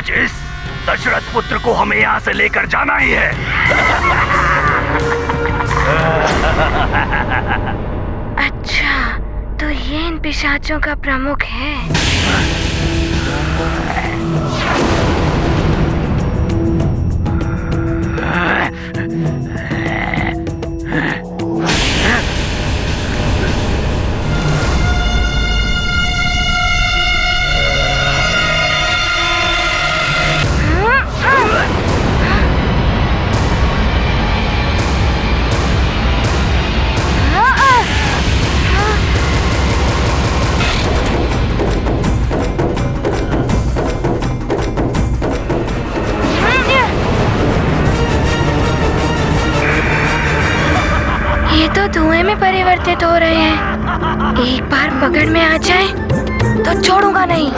आज इस दशरथ पुत्र को हमें यहाँ से लेकर जाना ही है। अच्छा, तो ये इन पिशाचों का प्रमुख है। ये तो धुएं में परिवर्तित हो रहे हैं। एक बार पकड़ में आ जाए तो छोड़ूंगा नहीं।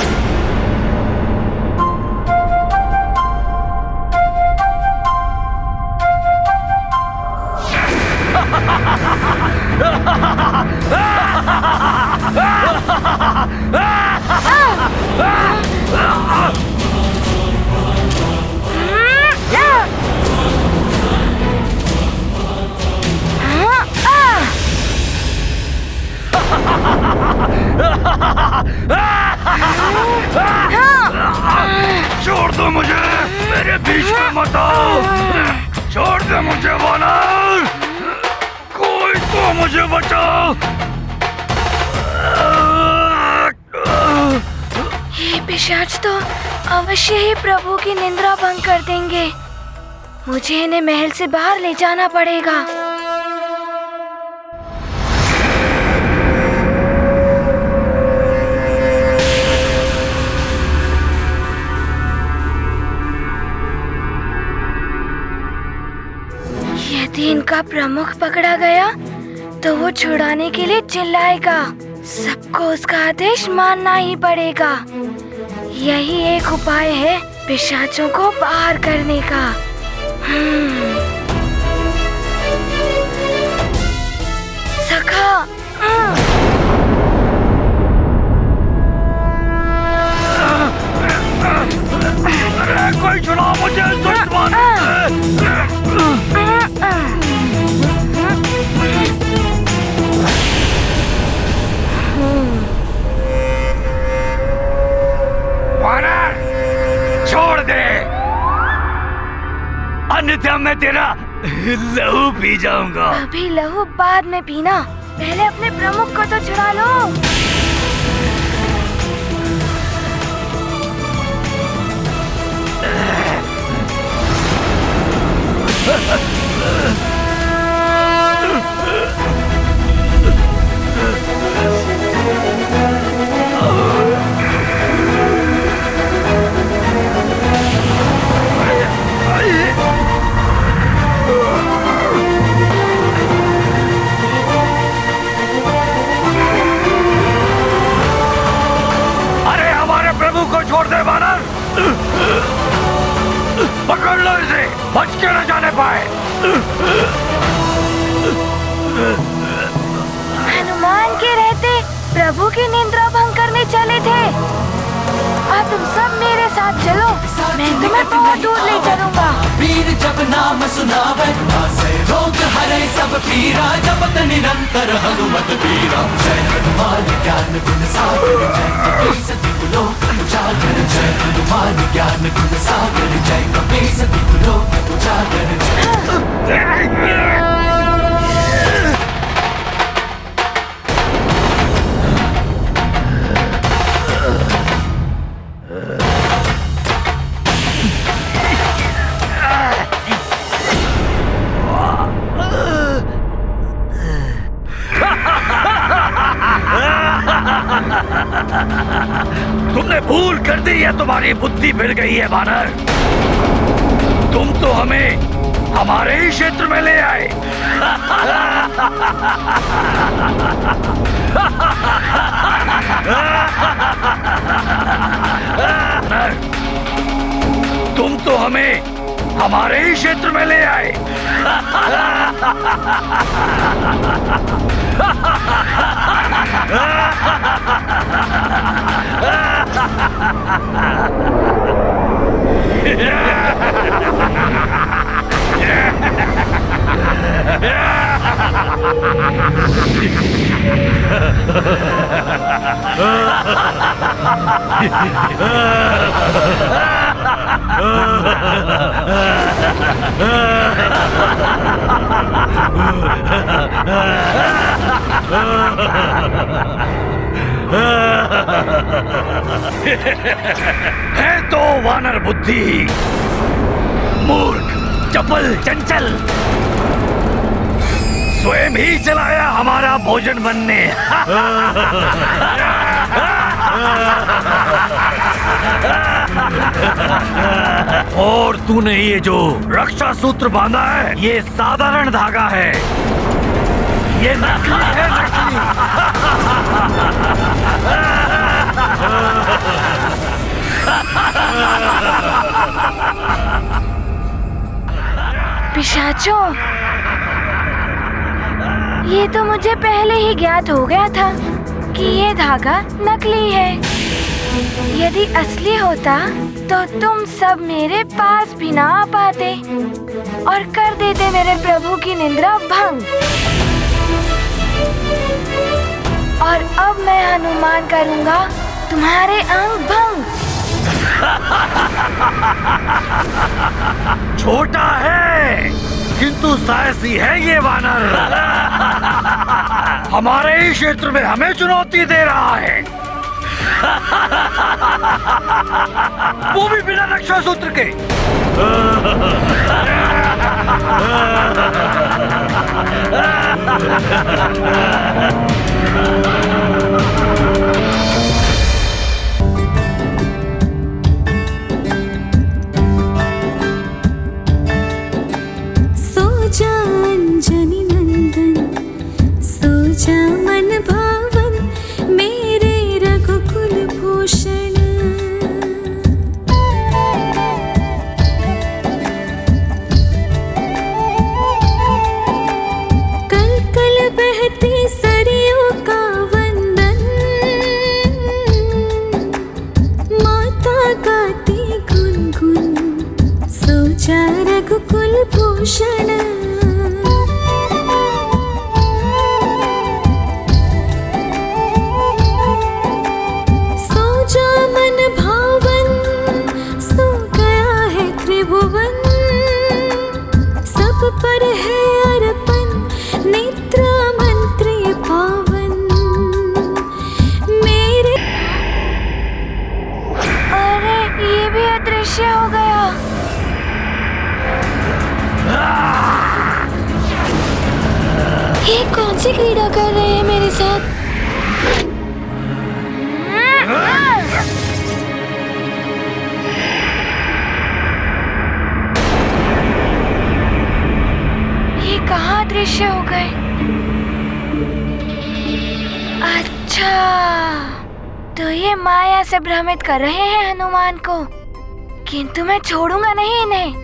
छोड़ दो मुझे, मेरे बीच में मत आओ। छोड़ दो मुझे वानर, कोई तो मुझे बचाओ। ये पिशाच तो अवश्य ही प्रभु की निंदा भंग कर देंगे। मुझे इन्हें महल से बाहर ले जाना पड़ेगा। यदि इनका प्रमुख पकड़ा गया तो वो छुड़ाने के लिए चिल्लाएगा। सबको उसका आदेश मानना ही पड़ेगा। यही एक उपाय है पिशाचों को बाहर करने का। सखा, अरे कोई छुड़ाओ मुझे, दुश्मन। वानर, छोड़ दे, अन्यथा मैं तेरा लहू पी जाऊंगा। अभी लहू बाद में पीना, पहले अपने प्रमुख को तो छुड़ा लो। अरे हमारे प्रभु को छोड़ दे वानर, पकड़ लो इसे, बच के न जाने पाए। हनुमान के रहते प्रभु की निंदा भंग करने चले थे। अब तुम सब मेरे साथ चलो, मैं तुम्हें बहुत दूर ले चलूंगा। वीर जब नाम सुनावे, रोग हरे सब पीरा, जपत निरंतर हनुमत वीरा। जय हनुमान ज्ञान गुण सागर, जय सती कुलो उजागर। जय हनुमान ज्ञान गुण सागर, जय कपी सती कुलो उजागर। तुमने भूल कर दी है, तुम्हारी बुद्धि फिर गई है वानर। तुम तो हमें हमारे ही क्षेत्र में ले आए। तुम तो हमें हमारे ही क्षेत्र में ले आए। है तो वानर बुद्धि, मूर्ख, चपल, चंचल, स्वयं ही चलाया हमारा भोजन बनने। और तूने ये जो रक्षा सूत्र बांधा है, ये साधारण धागा है, ये नकली है, नकली। पिशाचों, ये तो मुझे पहले ही ज्ञात हो गया था कि ये धागा नकली है। यदि असली होता तो तुम सब मेरे पास भी ना आ पाते और कर देते मेरे प्रभु की निंद्रा भंग। और अब मैं हनुमान करूंगा तुम्हारे अंग भंग। छोटा है किंतु साहसी है ये वानर। हमारे ही क्षेत्र में हमें चुनौती दे रहा है, वो भी बिना रक्षा सूत्र के। अंजनी नंदन, सो जा मन भावन मेरे रघुकुल भूषण। कल कल बहती सरियों का वंदन, माता गाती गुनगुन, सो जा रघुकुल भूषण। पर है अर्पण नेत्र मंत्री पावन मेरे। अरे ये भी अदृश्य हो गया। ये कौन सी क्रीड़ा कर रहे हैं मेरे साथ? कहाँ दृश्य हो गए? अच्छा, तो ये माया से भ्रमित कर रहे हैं हनुमान को, किंतु मैं छोड़ूंगा नहीं इन्हें।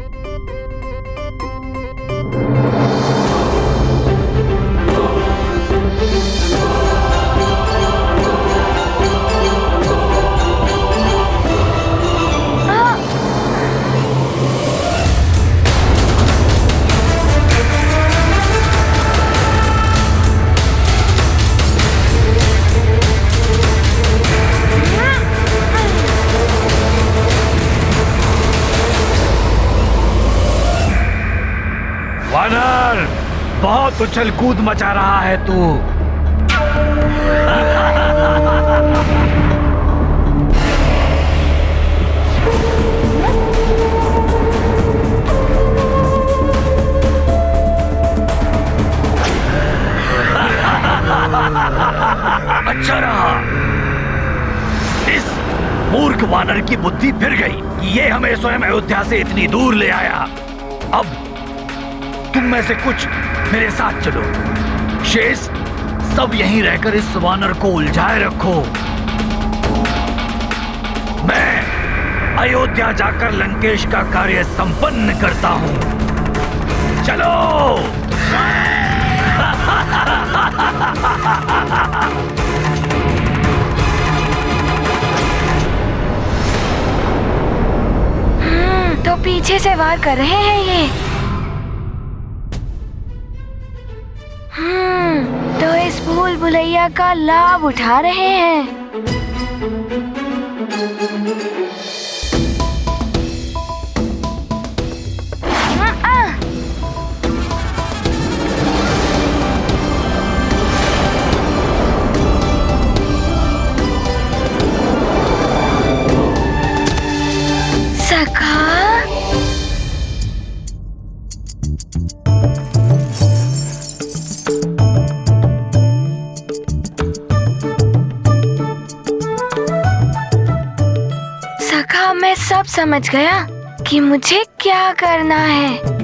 वानर, बहुत उछल कूद मचा रहा है तू। अच्छा रहा, इस मूर्ख वानर की बुद्धि फिर गई कि ये हमें स्वयं अयोध्या से इतनी दूर ले आया। अब तुम में से कुछ मेरे साथ चलो, शेष सब यहीं रहकर इस वानर को उलझाए रखो। मैं अयोध्या जाकर लंकेश का कार्य संपन्न करता हूं। चलो। तो पीछे से वार कर रहे हैं ये। तो इस भूल भुलैया का लाभ उठा रहे हैं। सखा, सखा, मैं सब समझ गया कि मुझे क्या करना है।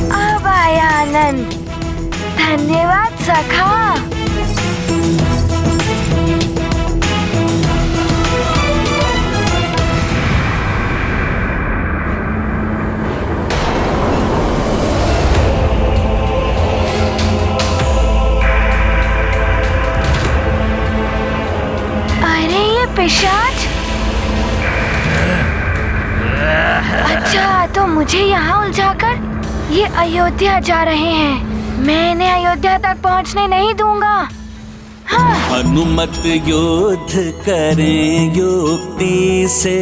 अब आया आनंद। धन्यवाद सखा। पिशाच, अच्छा तो मुझे यहाँ उलझाकर ये अयोध्या जा रहे हैं। मैं इन्हें अयोध्या तक पहुँचने नहीं दूंगा। हाँ। हनुमत युद्ध करें युक्ति से,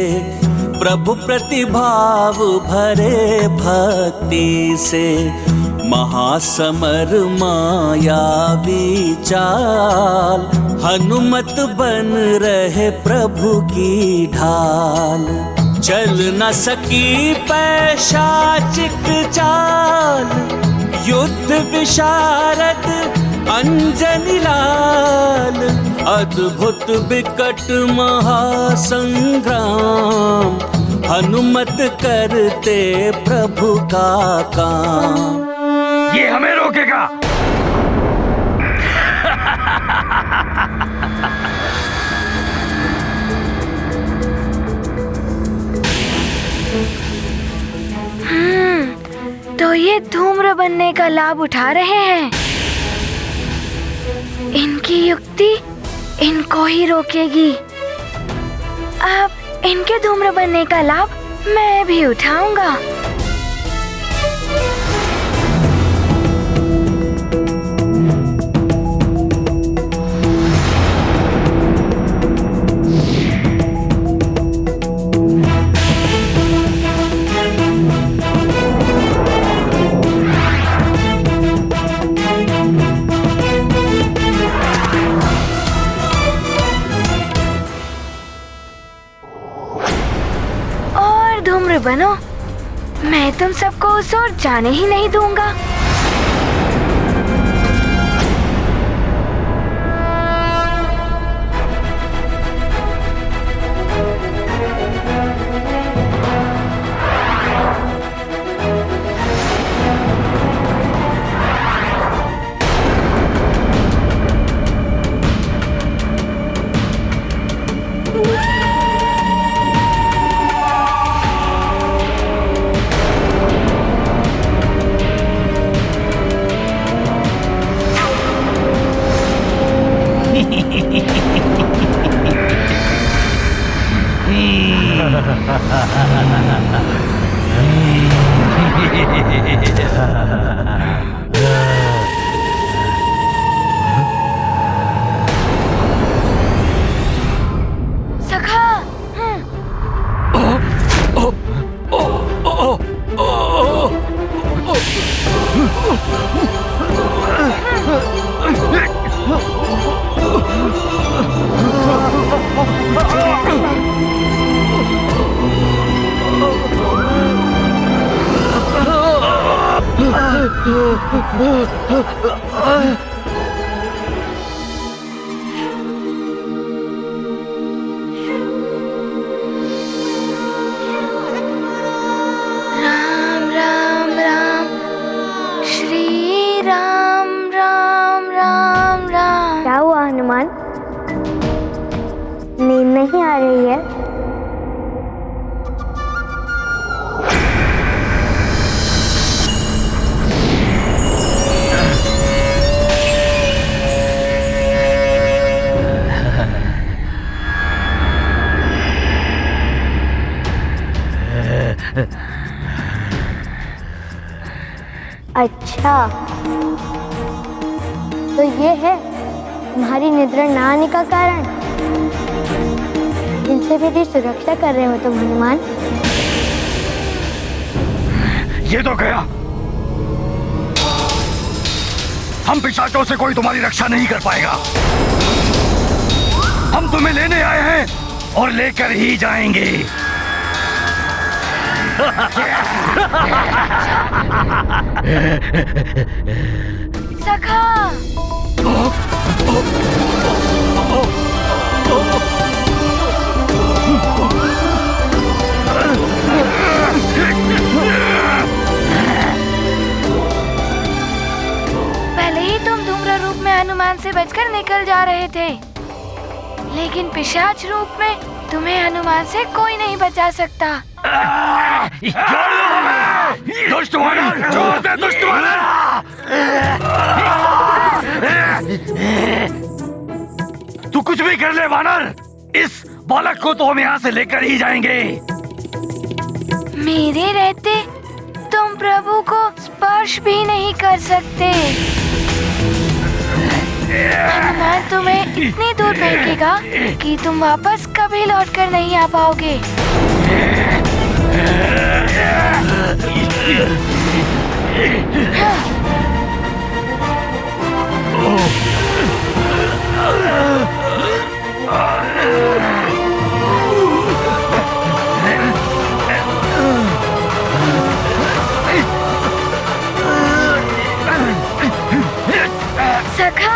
प्रभु प्रतिभाव भरे भक्ति से, महासमर मायावी चाल, हनुमत बन रहे प्रभु की ढाल। चल न सकी पैशाचिक चाल, युद्ध विशारद अंजनी लाल, अद्भुत विकट महासंग्राम, हनुमत करते प्रभु का काम। ये हमें रोकेगा? तो ये धूम्र बनने का लाभ उठा रहे हैं। इनकी युक्ति इनको ही रोकेगी। अब इनके धूम्र बनने का लाभ मैं भी उठाऊंगा। धूम्र बनो, मैं तुम सबको उस ओर जाने ही नहीं दूंगा। अच्छा, तो ये है तुम्हारी निद्रा ना आने का कारण। इनसे मेरी सुरक्षा कर रहे हो तुम हनुमान। ये तो गया। हम पिशाचों से कोई तुम्हारी रक्षा नहीं कर पाएगा। हम तुम्हें लेने आए हैं और लेकर ही जाएंगे। सखा, पहले ही तुम धूम्र रूप में हनुमान से बचकर निकल जा रहे थे, लेकिन पिशाच रूप में तुम्हें हनुमान से कोई नहीं बचा सकता। दुष्ट वानर, छोड़ दे दुष्ट वानर। तू कुछ भी कर ले वानर, इस बालक को तो हम यहाँ से लेकर ही जाएंगे। मेरे रहते तुम प्रभु को स्पर्श भी नहीं कर सकते। हनुमान तुम्हें इतनी दूर फेंकेगा कि तुम वापस कभी लौटकर नहीं आ पाओगे। सखा,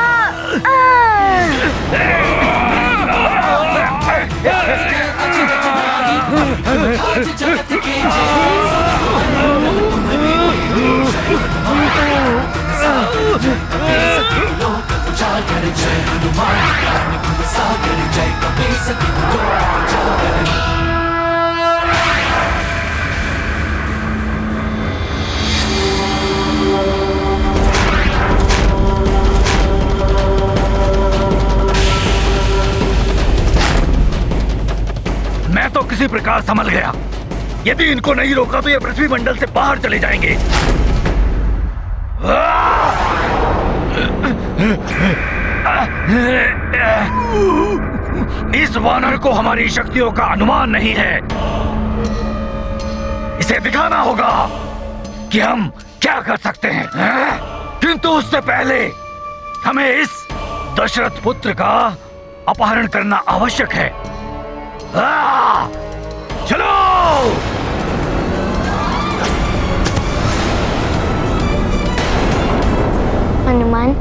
मैं तो किसी प्रकार संभल गया। यदि इनको नहीं रोका तो ये पृथ्वी मंडल से बाहर चले जाएंगे। इस वानर को हमारी शक्तियों का अनुमान नहीं है। इसे दिखाना होगा कि हम क्या कर सकते हैं। किंतु उससे पहले हमें इस दशरथ पुत्र का अपहरण करना आवश्यक है। चलो! हनुमान,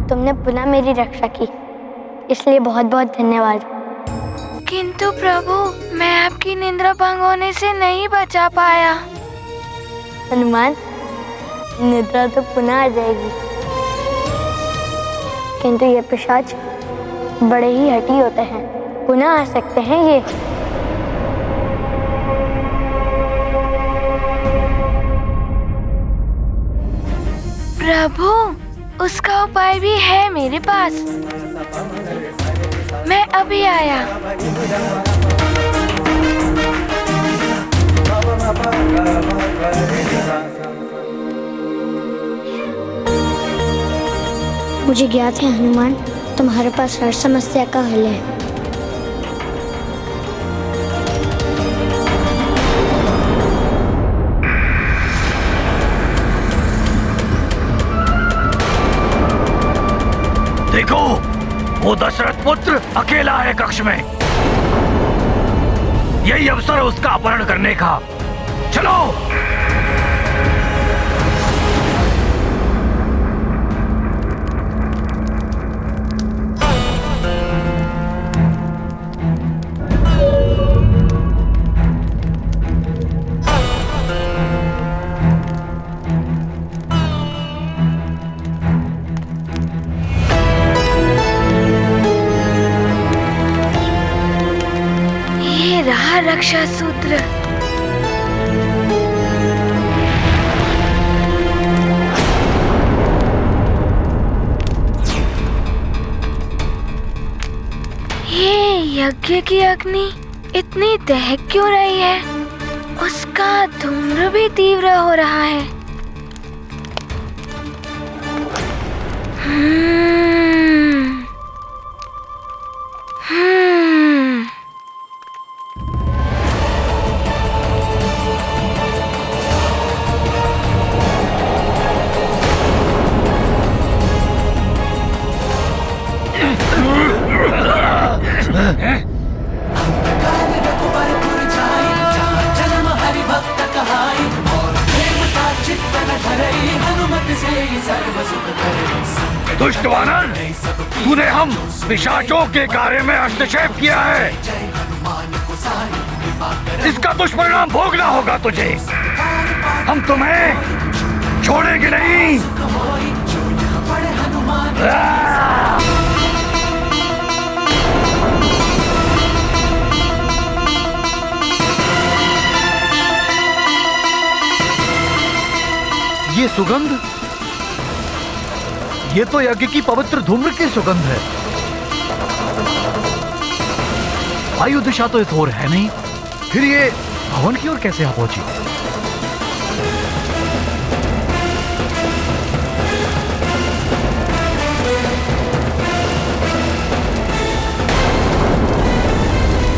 तुमने पुनः मेरी रक्षा की, इसलिए बहुत बहुत धन्यवाद। किंतु प्रभु, मैं आपकी निद्रा भंग होने से नहीं बचा पाया। हनुमान, निद्रा तो पुनः आ जाएगी, किंतु ये पिशाच बड़े ही हठी होते हैं, पुनः आ सकते हैं ये। प्रभु, उसका उपाय भी है मेरे पास। मैं अभी आया। मुझे ज्ञात है हनुमान, तुम्हारे पास हर समस्या का हल है। देखो, वो दशरथ पुत्र अकेला है कक्ष में। यही अवसर है उसका अपहरण करने का। चलो! रक्षा सूत्र। ये यज्ञ की अग्नि इतनी दहक क्यों रही है? उसका धूम्र भी तीव्र हो रहा है। जन्म हरि भक्त कहाई और प्रेम का चित्त न धरई हनुमत से सर्व सुख करे। दुष्ट वानर, तूने हम पिशाचों के कार्य में हस्तक्षेप किया है। इसका दुष्परिणाम भोगना होगा तुझे। हम तुम्हें छोड़ेंगे नहीं। ये सुगंध, ये तो यज्ञ की पवित्र धूम्र की सुगंध है। वायु दिशा तो इस ओर है नहीं, फिर ये भवन की ओर कैसे आ पहुंची?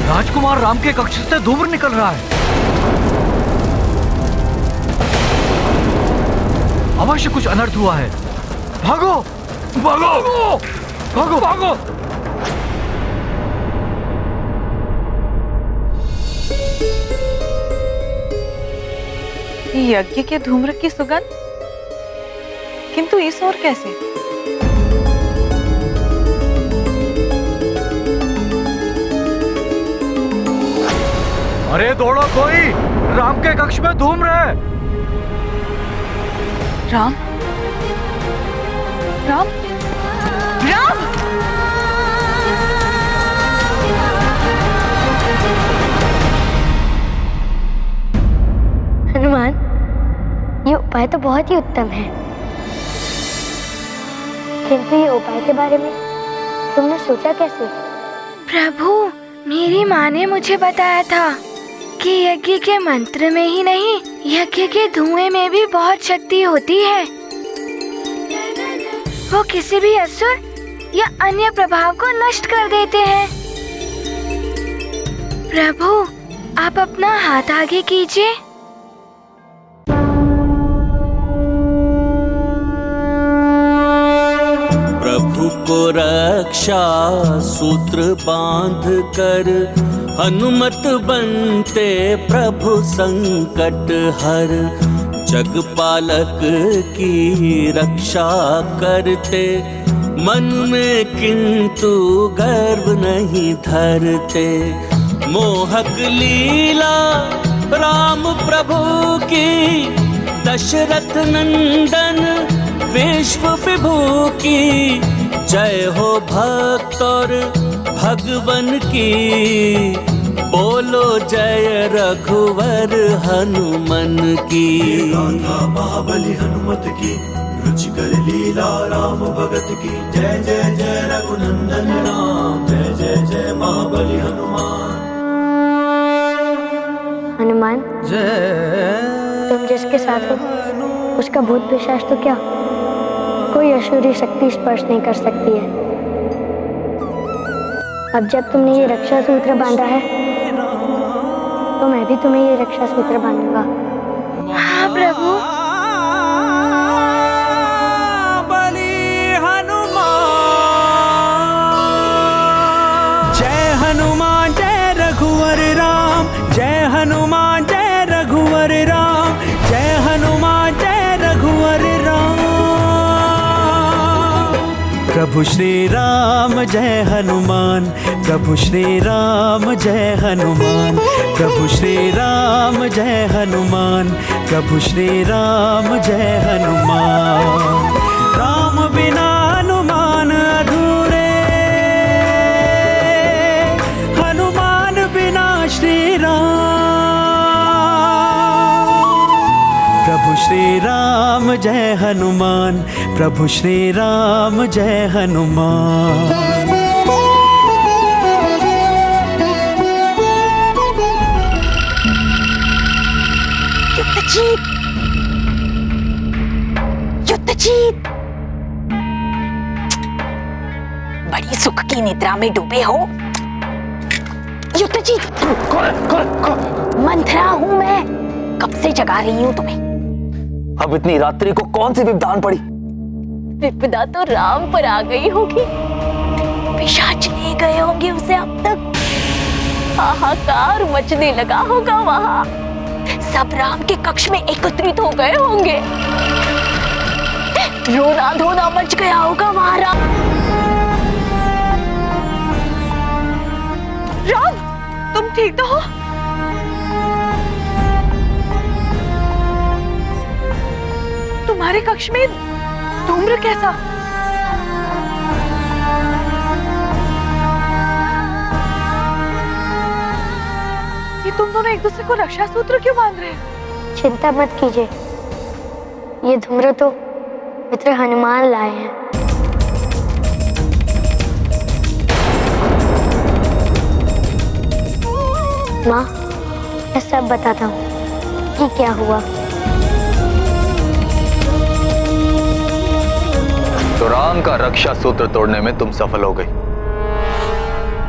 राजकुमार राम के कक्ष से धूम्र निकल रहा है। अवश्य कुछ अनर्थ हुआ है। भागो भागो भागो भागो। यज्ञ के धूम्र की सुगंध, किंतु इस ओर कैसे? अरे दौड़ो कोई, राम के कक्ष में धूम्र है। राम राम राम! हनुमान, ये उपाय तो बहुत ही उत्तम है, किंतु ये उपाय के बारे में तुमने सोचा कैसे? प्रभु, मेरी माँ ने मुझे बताया था कि यज्ञ के मंत्र में ही नहीं, यज्ञ के धुएं में भी बहुत शक्ति होती है। वो किसी भी असुर या अन्य प्रभाव को नष्ट कर देते हैं। प्रभु, आप अपना हाथ आगे कीजिए। प्रभु को रक्षा सूत्र बांध कर हनुमत बनते प्रभु संकट हर। जगपालक की रक्षा करते मन में किंतु गर्व नहीं धरते। मोहक लीला राम प्रभु की, दशरथ नंदन विश्व विभू की। जय हो भक्त और भगवन की, बोलो जय रघुवर हनुमन की। गाथा महाबली हनुमत की, रुचिकर लीला राम भगत की। जय जय जय रघुनंदन राम, जय जय जय महाबली हनुमान। हनुमान, तुम जिसके साथ हो उसका भूत पिशाच तो क्या, कोई असुरी शक्ति स्पर्श नहीं कर सकती है। अब जब तुमने ये रक्षा सूत्र बांधा है, तो मैं भी तुम्हें ये रक्षा सूत्र बांधूंगा। हाँ प्रभु। जय हनुमान जय रघुवर राम, जय हनुमान जय रघुवर राम, जय हनुमान जय रघुवर राम। प्रभु श्री राम जय हनुमान, प्रभु श्री राम जय हनुमान, प्रभु श्री राम जय हनुमान, प्रभु श्री राम जय हनुमान। राम बिना हनुमान अधूरे, हनुमान बिना श्री राम। प्रभु श्री राम जय हनुमान, प्रभु श्री राम जय हनुमान। जीत, युद्ध जीत। बड़ी सुख की निद्रा में डूबे हो। युद्ध जीत। मंथरा हूं मैं, कब से जगा रही हूं तुम्हें। अब इतनी रात्रि को कौन सी विपदान पड़ी? विपदा तो राम पर आ गई होगी। पिशाच ले गए होंगे उसे अब तक। हाहाकार मचने लगा होगा वहां। सब राम के कक्ष में एकत्रित हो गए होंगे। रोना धोना मच गया होगा वहां। राम, तुम ठीक तो हो? तुम्हारे कक्ष में धूम्र कैसा? ये तुम दोनों एक दूसरे को रक्षा सूत्र क्यों बांध रहे हो? चिंता मत कीजिए, ये धूम्र तो मित्र हनुमान लाए हैं। माँ, मैं सब बताता हूँ कि क्या हुआ। तो राम का रक्षा सूत्र तोड़ने में तुम सफल हो गई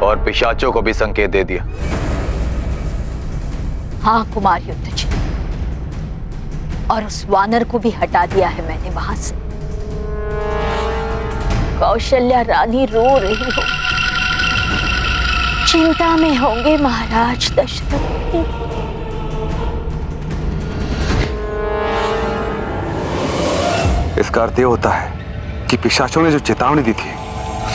और पिशाचों को भी संकेत दे दिया। हाँ कुमार युद्ध जी, और उस वानर को भी हटा दिया है मैंने वहां से। कौशल्या रानी रो रही हो, चिंता में होंगे महाराज दशरथ। इसका अर्थ यह होता है कि पिशाचों ने जो चेतावनी दी थी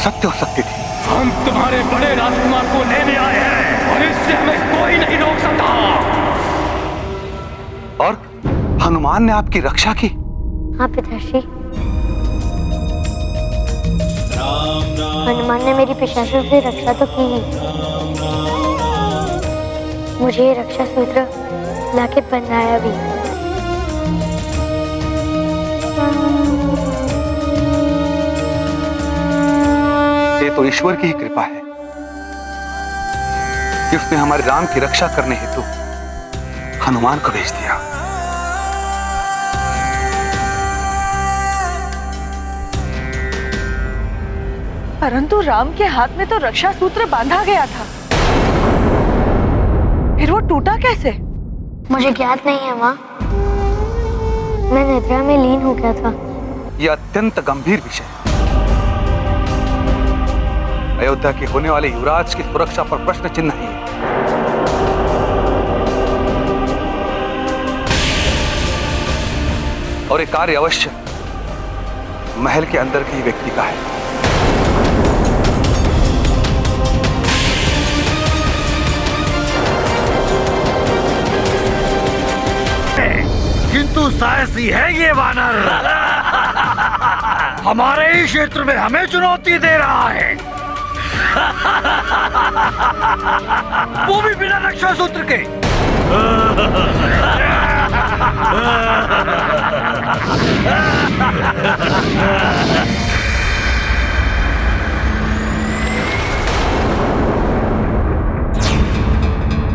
सत्य हो सकती थी। हम तुम्हारे बड़े राजकुमार को लेने आए हैं और इससे हमें कोई नहीं रोक सकता। और हनुमान ने आपकी रक्षा की? हाँ पिताश्री, हनुमान ने मेरी पिशाचों से रक्षा तो की ही, मुझे ये रक्षा सूत्र लाके पहनाया भी। ये तो ईश्वर की ही कृपा है कि उसने हमारे राम की रक्षा करने हेतु हनुमान को भेज दिया। परंतु राम के हाथ में तो रक्षा सूत्र बांधा गया था, फिर वो टूटा कैसे? मुझे ज्ञात नहीं है माँ, मैं निद्रा में लीन हो गया था। यह अत्यंत गंभीर विषय है। अयोध्या के होने वाले युवराज की सुरक्षा पर प्रश्न चिन्ह ही है। और ये कार्य अवश्य महल के अंदर के ही व्यक्ति का है। किंतु साहसी है ये वानर। हमारे ही क्षेत्र में हमें चुनौती दे रहा है, वो भी बिना रक्षा सूत्र के।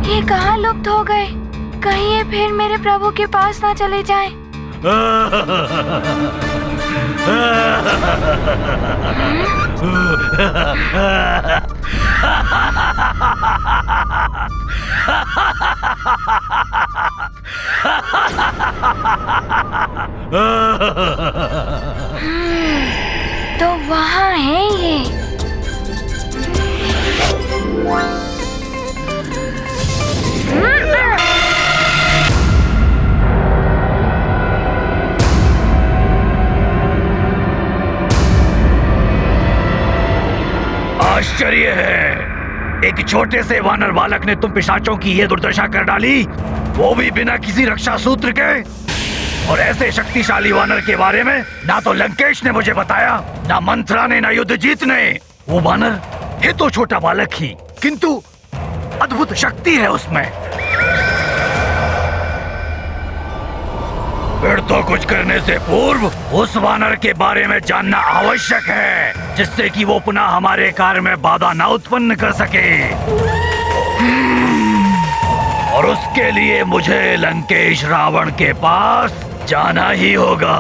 ये कहाँ लुप्त हो गए? कहीं ये फिर मेरे प्रभु के पास ना चले जाएं। तो वहाँ है ये। आश्चर्य है, एक छोटे से वानर बालक ने तुम पिशाचों की ये दुर्दशा कर डाली, वो भी बिना किसी रक्षा सूत्र के। और ऐसे शक्तिशाली वानर के बारे में ना तो लंकेश ने मुझे बताया, ना मंथरा ने, ना युद्धजीत ने। वो वानर है तो छोटा बालक ही, किंतु अद्भुत शक्ति है उसमें। फिर तो कुछ करने से पूर्व उस वानर के बारे में जानना आवश्यक है, जिससे कि वो पुनः हमारे कार्य में बाधा न उत्पन्न कर सके। और उसके लिए मुझे लंकेश रावण के पास जाना ही होगा।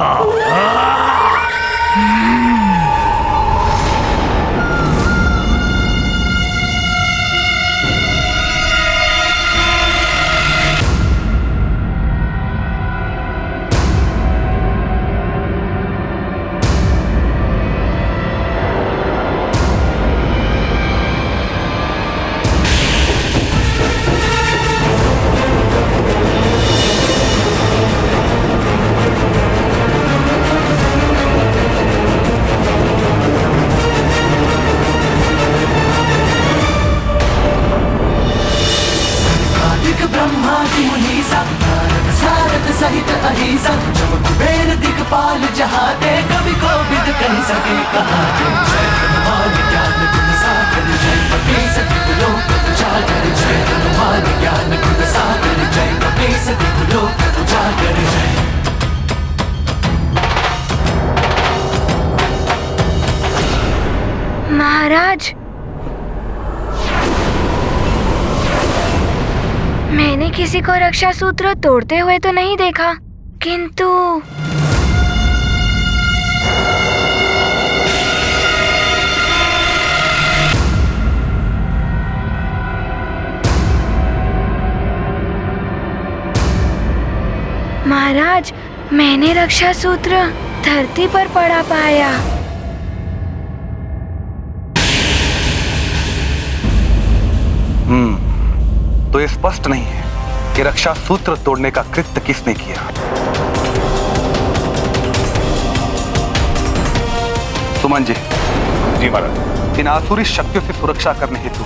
सहित अहिंसा जब कुबेर दिखपाल जहाँ दे कभी कोविद कह सके कहा दे। जय हनुमान ज्ञान गुण सागर जय कपीस लोक उजागर जय हनुमान ज्ञान गुण सागर जय कपीस लोक उजागर जय। महाराज, मैंने किसी को रक्षा सूत्र तोड़ते हुए तो नहीं देखा, किंतु महाराज, मैंने रक्षा सूत्र धरती पर पड़ा पाया। तो ये स्पष्ट नहीं है कि रक्षा सूत्र तोड़ने का कृत्य किसने किया। सुमन जी। जी महाराज। इन आसुरी शक्तियों से सुरक्षा करने हेतु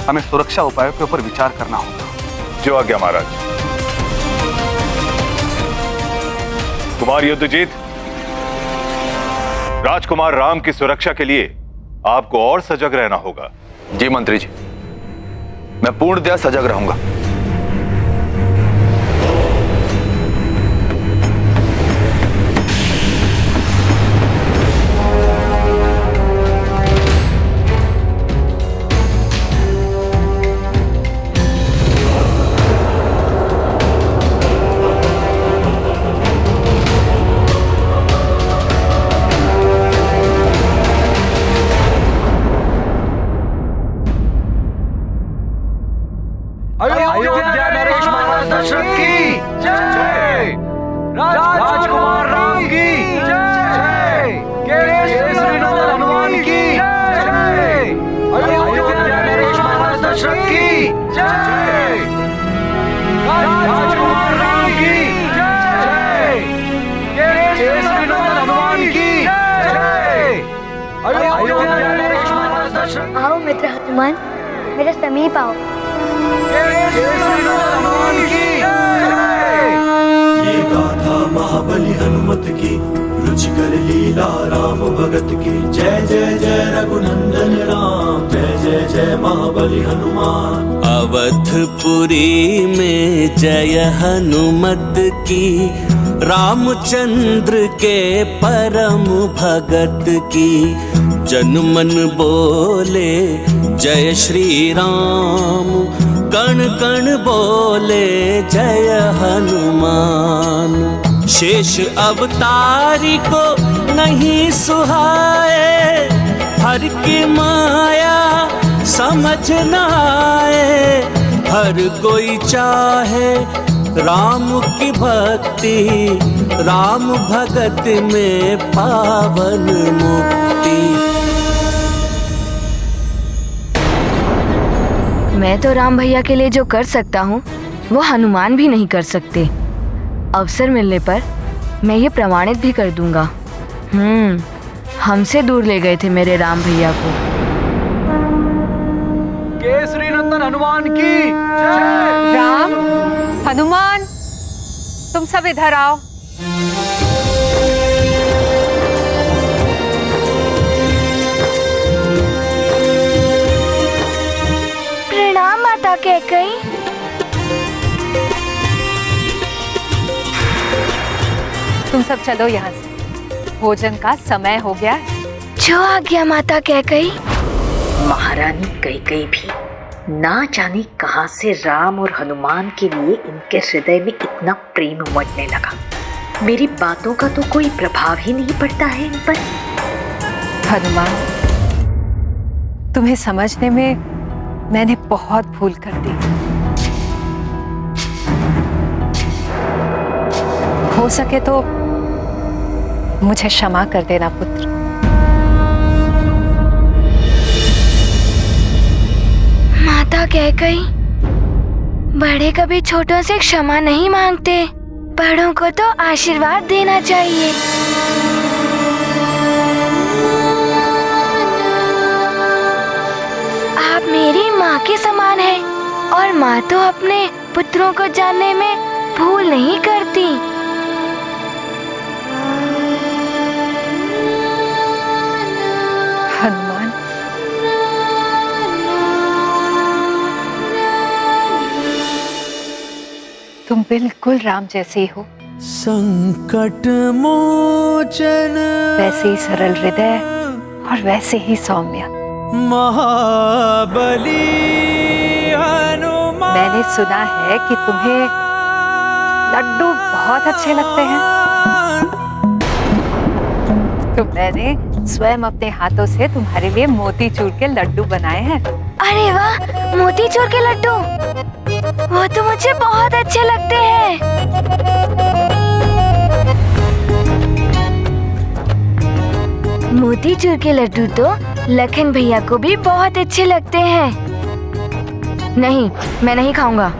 हमें सुरक्षा उपायों के ऊपर विचार करना होगा। जो आज्ञा महाराज। कुमार युद्धजीत, राजकुमार राम की सुरक्षा के लिए आपको और सजग रहना होगा। जी मंत्री जी, मैं पूर्णतया सजग रहूंगा। अयोध्या नरेश महाराज दशरथ की जय। राजकुमार राम की जय। केसरी नंदन हनुमान की जय। अयोध्या नरेश महाराज दशरथ की जय। राजकुमार राम की जय। केसरी नंदन हनुमान की जय। अयोध्या नरेश महाराज दशरथ। आओ मित्र हनुमान, मेरे समीप आओ। ये गाथा महाबली हनुमत की, रुचिकर लीला राम भगत की। जय जय जय रघुनंदन राम, जय जय जय महाबली हनुमान। अवधपुरी में जय हनुमत की, रामचंद्र के परम भगत की। जन मन बोले जय श्री राम, कण कण बोले जय हनुमान। शेष अवतारी को नहीं सुहाए, हर की माया समझ न आए। हर कोई चाहे राम की भक्ति, राम भगत में पावन मुक्ति। मैं तो राम भैया के लिए जो कर सकता हूँ वो हनुमान भी नहीं कर सकते। अवसर मिलने पर मैं ये प्रमाणित भी कर दूंगा। हमसे दूर ले गए थे मेरे राम भैया को। केसरी नंदन हनुमान की जय। राम, हनुमान, तुम सब इधर आओ। प्रणाम माता कैकेयी। तुम सब चलो यहाँ से, भोजन का समय हो गया है। जो आज्ञा माता कैकेयी। महारानी कैकेयी भी ना जाने कहां से राम और हनुमान के लिए इनके हृदय में इतना प्रेम उमड़ने लगा। मेरी बातों का तो कोई प्रभाव ही नहीं पड़ता है इन पर। हनुमान, तुम्हें समझने में मैंने बहुत भूल कर दी। हो सके तो मुझे क्षमा कर देना पुत्र। माता कैकेयी, बड़े कभी छोटों से क्षमा नहीं मांगते, बड़ों को तो आशीर्वाद देना चाहिए। आप मेरी माँ के समान हैं और माँ तो अपने पुत्रों को जानने में भूल नहीं करती। हनुमान, तुम बिल्कुल राम जैसे ही हो। संकट मोचन, वैसे ही सरल हृदय और वैसे ही सौम्य। महाबली हनुमान। मैंने सुना है कि तुम्हें लड्डू बहुत अच्छे लगते हैं, तो मैंने स्वयं अपने हाथों से तुम्हारे लिए मोतीचूर के लड्डू बनाए हैं। अरे वाह, मोतीचूर के लड्डू, वो तो मुझे बहुत अच्छे लगते हैं। मोतीचूर के लड्डू तो लखन भैया को भी बहुत अच्छे लगते हैं। नहीं, मैं नहीं खाऊंगा,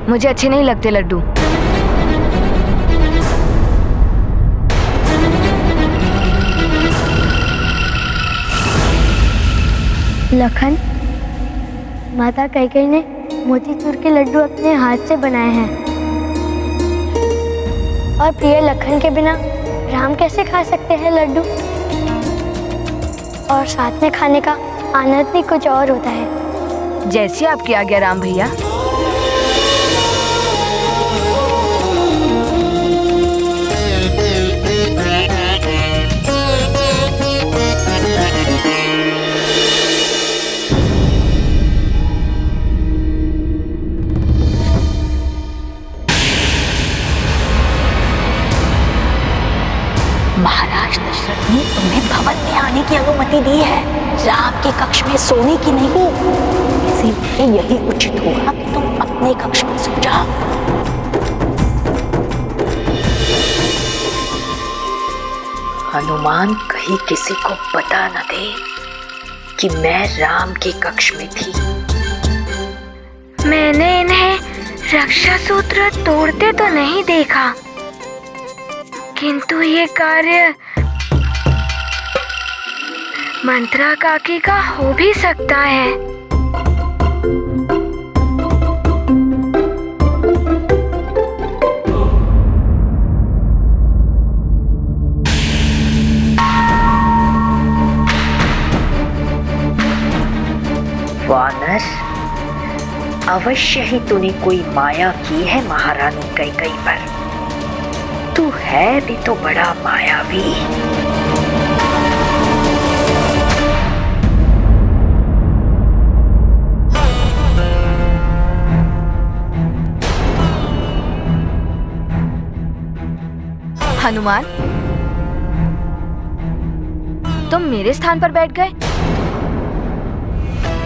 मुझे अच्छे नहीं लगते लड्डू। लखन, माता कैकेयी ने मोतीचूर के लड्डू अपने हाथ से बनाए हैं, और प्रिय लखन के बिना राम कैसे खा सकते हैं लड्डू? और साथ में खाने का आनंद भी कुछ और होता है। जैसी आपकी आज्ञा राम भैया। महाराज दशरथ ने तुम्हें भवन में आने की अनुमति दी है, राम के कक्ष में सोने की नहीं। इसीलिए यही उचित होगा कि तुम अपने कक्ष में सो जाओ। हनुमान कहीं किसी को पता न दे कि मैं राम के कक्ष में थी। मैंने इन्हें रक्षा सूत्र तोड़ते तो नहीं देखा, किंतु ये कार्य मंत्रा काकी का हो भी सकता है। वानर, अवश्य ही तूने कोई माया की है महारानी कैकेयी पर। तू है भी तो बड़ा मायावी। हनुमान, तुम मेरे स्थान पर बैठ गए।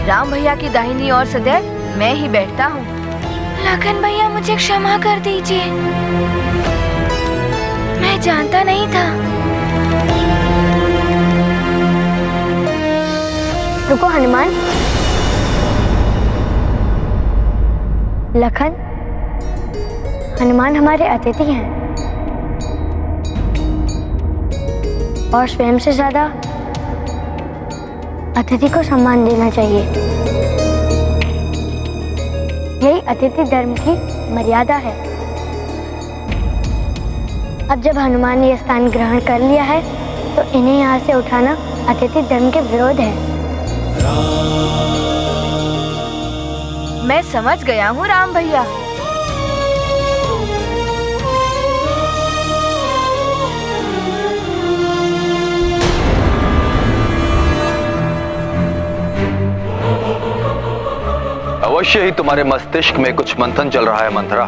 राम भैया की दाहिनी ओर सदैव मैं ही बैठता हूँ। लखन भैया, मुझे क्षमा कर दीजिए, मैं जानता नहीं था। रुको हनुमान। लखन, हनुमान हमारे अतिथि हैं और स्वयं से ज्यादा अतिथि को सम्मान देना चाहिए। यही अतिथि धर्म की मर्यादा है। अब जब हनुमान ने यह स्थान ग्रहण कर लिया है तो इन्हें यहाँ से उठाना अतिथि धर्म के विरोध है। मैं समझ गया हूँ राम भैया। अवश्य ही तुम्हारे मस्तिष्क में कुछ मंथन चल रहा है मंथरा।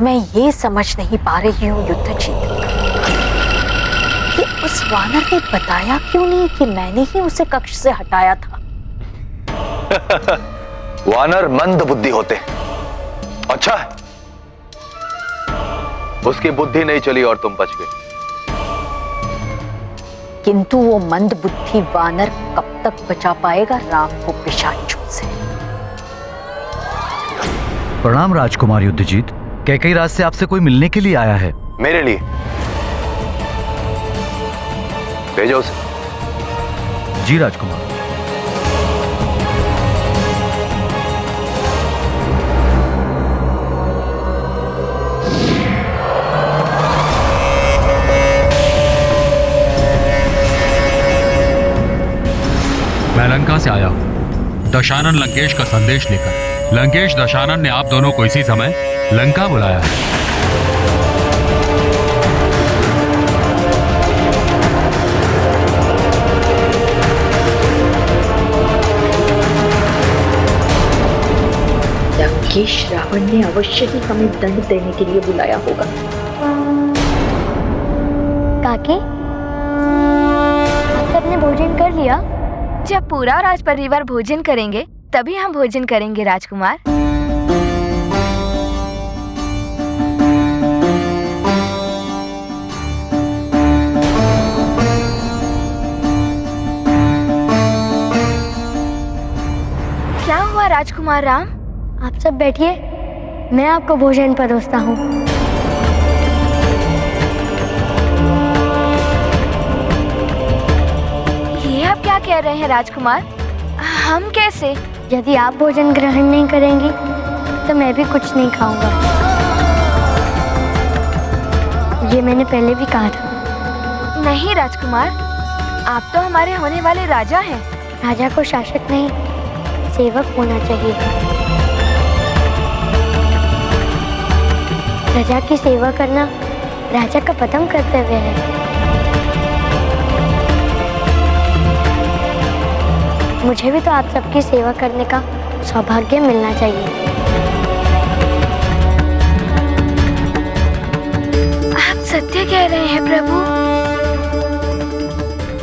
मैं ये समझ नहीं पा रही हूँ युद्धजीत कि उस वानर ने बताया क्यों नहीं कि मैंने ही उसे कक्ष से हटाया था। वानर मंद बुद्धि होते। अच्छा है, उसकी बुद्धि नहीं चली और तुम बच गए। किंतु वो मंद बुद्धि वानर कब तक बचा पाएगा राम को पिशाचों से। प्रणाम राजकुमार युद्धजीत। कैकेयी राज से आपसे कोई मिलने के लिए आया है। मेरे लिए? भेजो उसे। जी राजकुमार। मैं लंका से आया हूं दशानन लंकेश का संदेश लेकर। लंकेश दशानन ने आप दोनों को इसी समय लंका बुलाया है। लंकेश रावण ने अवश्य ही हमें दंड देने के लिए बुलाया होगा। काकी, सबने भोजन कर लिया? जब पूरा राज परिवार भोजन करेंगे तभी हम भोजन करेंगे राजकुमार। क्या हुआ राजकुमार राम? आप सब बैठिए, मैं आपको भोजन परोसता हूँ। ये आप क्या कह रहे हैं राजकुमार? हम कैसे? यदि आप भोजन ग्रहण नहीं करेंगी तो मैं भी कुछ नहीं खाऊंगा। ये मैंने पहले भी कहा था। नहीं राजकुमार, आप तो हमारे होने वाले राजा हैं। राजा को शासक नहीं, सेवक होना चाहिए। प्रजा की सेवा करना राजा का प्रथम कर्तव्य है। मुझे भी तो आप सबकी सेवा करने का सौभाग्य मिलना चाहिए। आप सत्य कह रहे हैं प्रभु।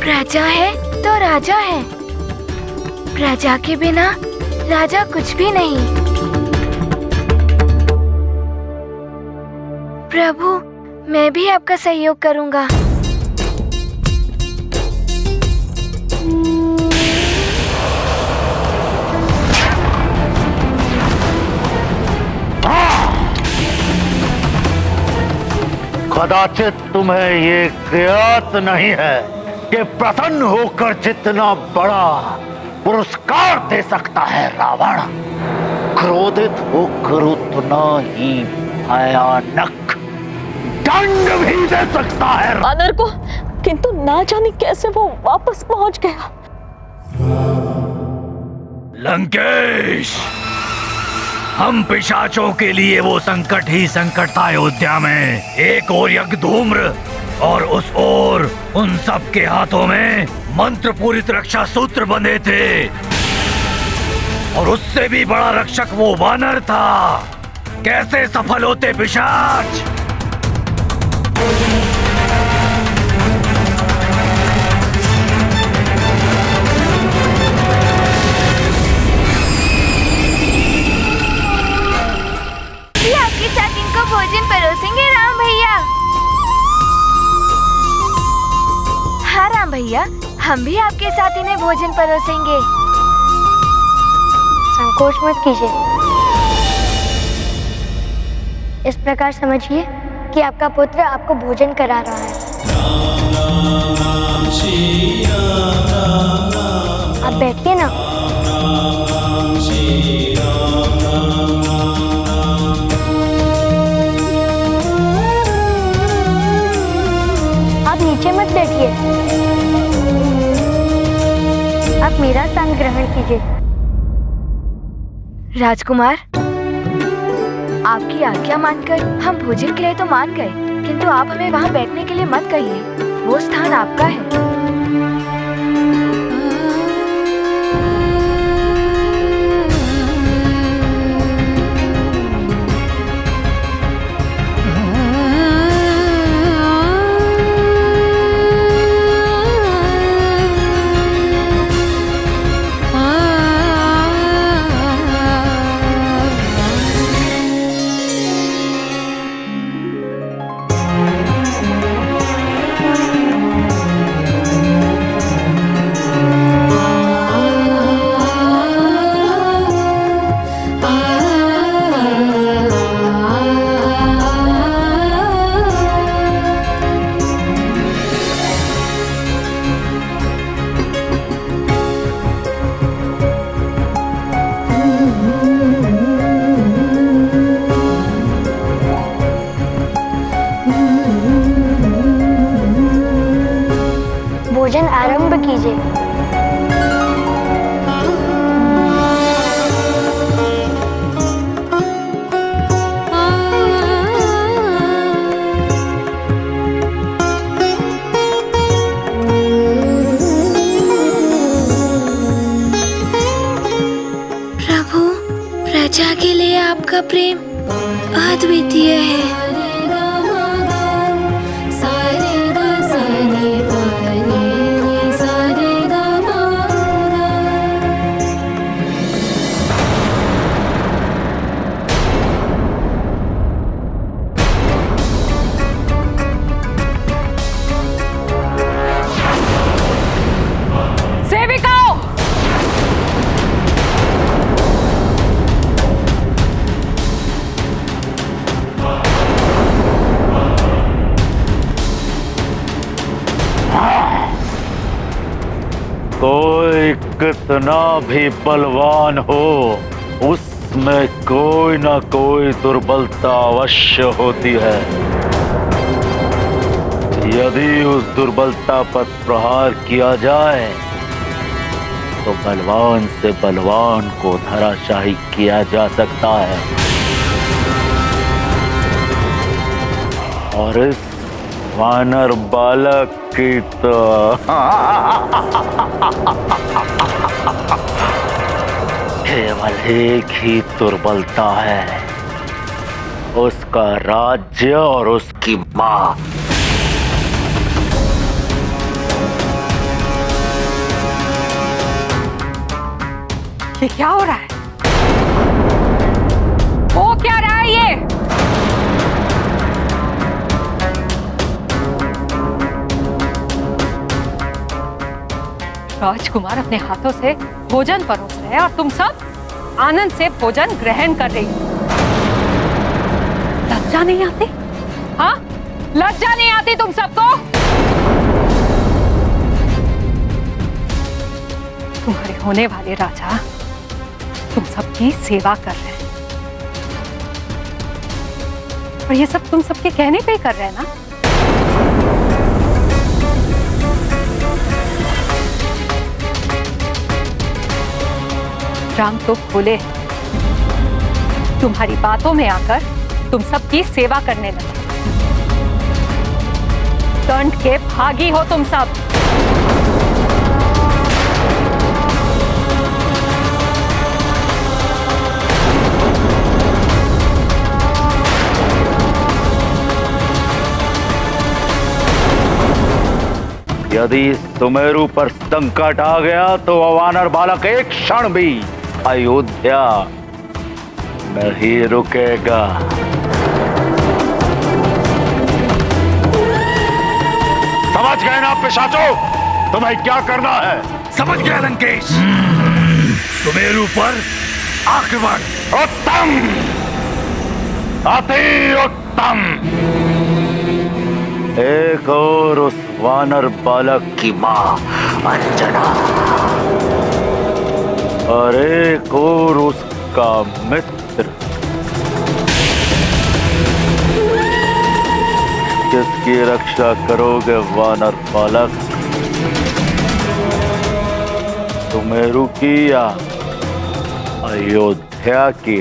प्रजा है तो राजा है, प्रजा के बिना राजा कुछ भी नहीं। प्रभु, मैं भी आपका सहयोग करूंगा। कदाचित तुम्हें ये ज्ञात नहीं है कि प्रसन्न होकर जितना बड़ा पुरस्कार दे सकता है रावण, क्रोधित होकर उतना ही भयानक दंड भी दे सकता है वानर को। किंतु ना जाने कैसे वो वापस पहुंच गया। लंकेश, हम पिशाचों के लिए वो संकट ही संकट था अयोध्या में। एक ओर यज्ञ धूम्र और उस ओर उन सब के हाथों में मंत्र पूरित रक्षा सूत्र बंधे थे, और उससे भी बड़ा रक्षक वो वानर था। कैसे सफल होते पिशाच? आपके साथ इनको भोजन परोसेंगे राम भैया। हाँ राम भैया, हम भी आपके साथ इन्हें भोजन परोसेंगे। संकोच मत कीजिए। इस प्रकार समझिए कि आपका पुत्र आपको भोजन करा रहा है। आप बैठिए ना। आप नीचे मत बैठिए, आप मेरा स्थान ग्रहण कीजिए। राजकुमार, आपकी आज्ञा मानकर हम भोजन के लिए तो मान गए, किंतु आप हमें वहाँ बैठने के लिए मत कहिए। वो स्थान आपका है। के लिए आपका प्रेम अद्वितीय है। कोई कितना भी बलवान हो, उसमें कोई ना कोई दुर्बलता अवश्य होती है। यदि उस दुर्बलता पर प्रहार किया जाए तो बलवान से बलवान को धराशायी किया जा सकता है। और इस वानर बालक की तो केवल एक ही दुर्बलता है, उसका राज्य और उसकी माँ। ये क्या हो रहा है? हो क्या रहा है ये? राजकुमार अपने हाथों से भोजन परोस रहे हैं और तुम सब आनंद से भोजन ग्रहण कर रही हो। लज्जा नहीं आती? हाँ, लज्जा नहीं आती तुम सबको? तुम्हारे होने वाले राजा तुम सबकी सेवा कर रहे हैं और ये सब तुम सबके कहने पे ही कर रहे हैं ना? राम तो भोले हैं, तुम्हारी बातों में आकर तुम सबकी सेवा करने लगे। दंड के भागी हो तुम सब। यदि सुमेरु पर संकट आ गया तो वानर बालक एक क्षण भी अयोध्या नहीं रुकेगा। समझ गए ना पिशाचों, तुम्हें क्या करना है? समझ गया लंकेश। सुमेरु पर आक्रमण। उत्तम, अति उत्तम। एक और उस वानर बालक की मां अंजना और एक और उसका मित्र। किसकी रक्षा करोगे वानर बालक? सुमेरु की या अयोध्या की?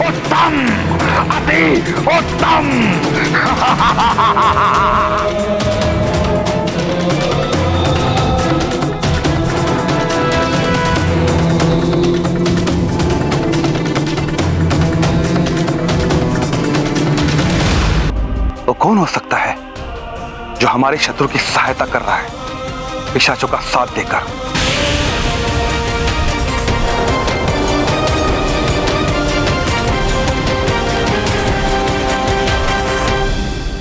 उत्तम, अति उत्तम। तो कौन हो सकता है जो हमारे शत्रु की सहायता कर रहा है पिशाचों का साथ देकर?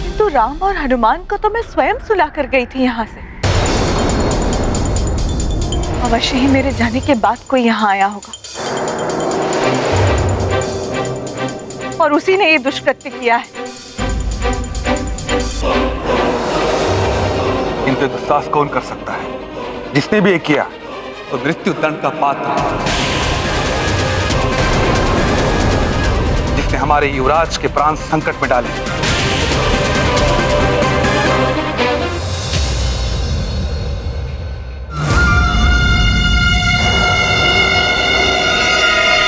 किंतु राम और हनुमान को तो मैं स्वयं सुला कर गई थी यहाँ से। अवश्य ही मेरे जाने के बाद कोई यहाँ आया होगा और उसी ने ये दुष्कृत्य किया है। इनके दुस्साहस कौन कर सकता है? जिसने भी ये किया तो मृत्यु दंड का पात्र है। जिसने हमारे युवराज के प्राण संकट में डाले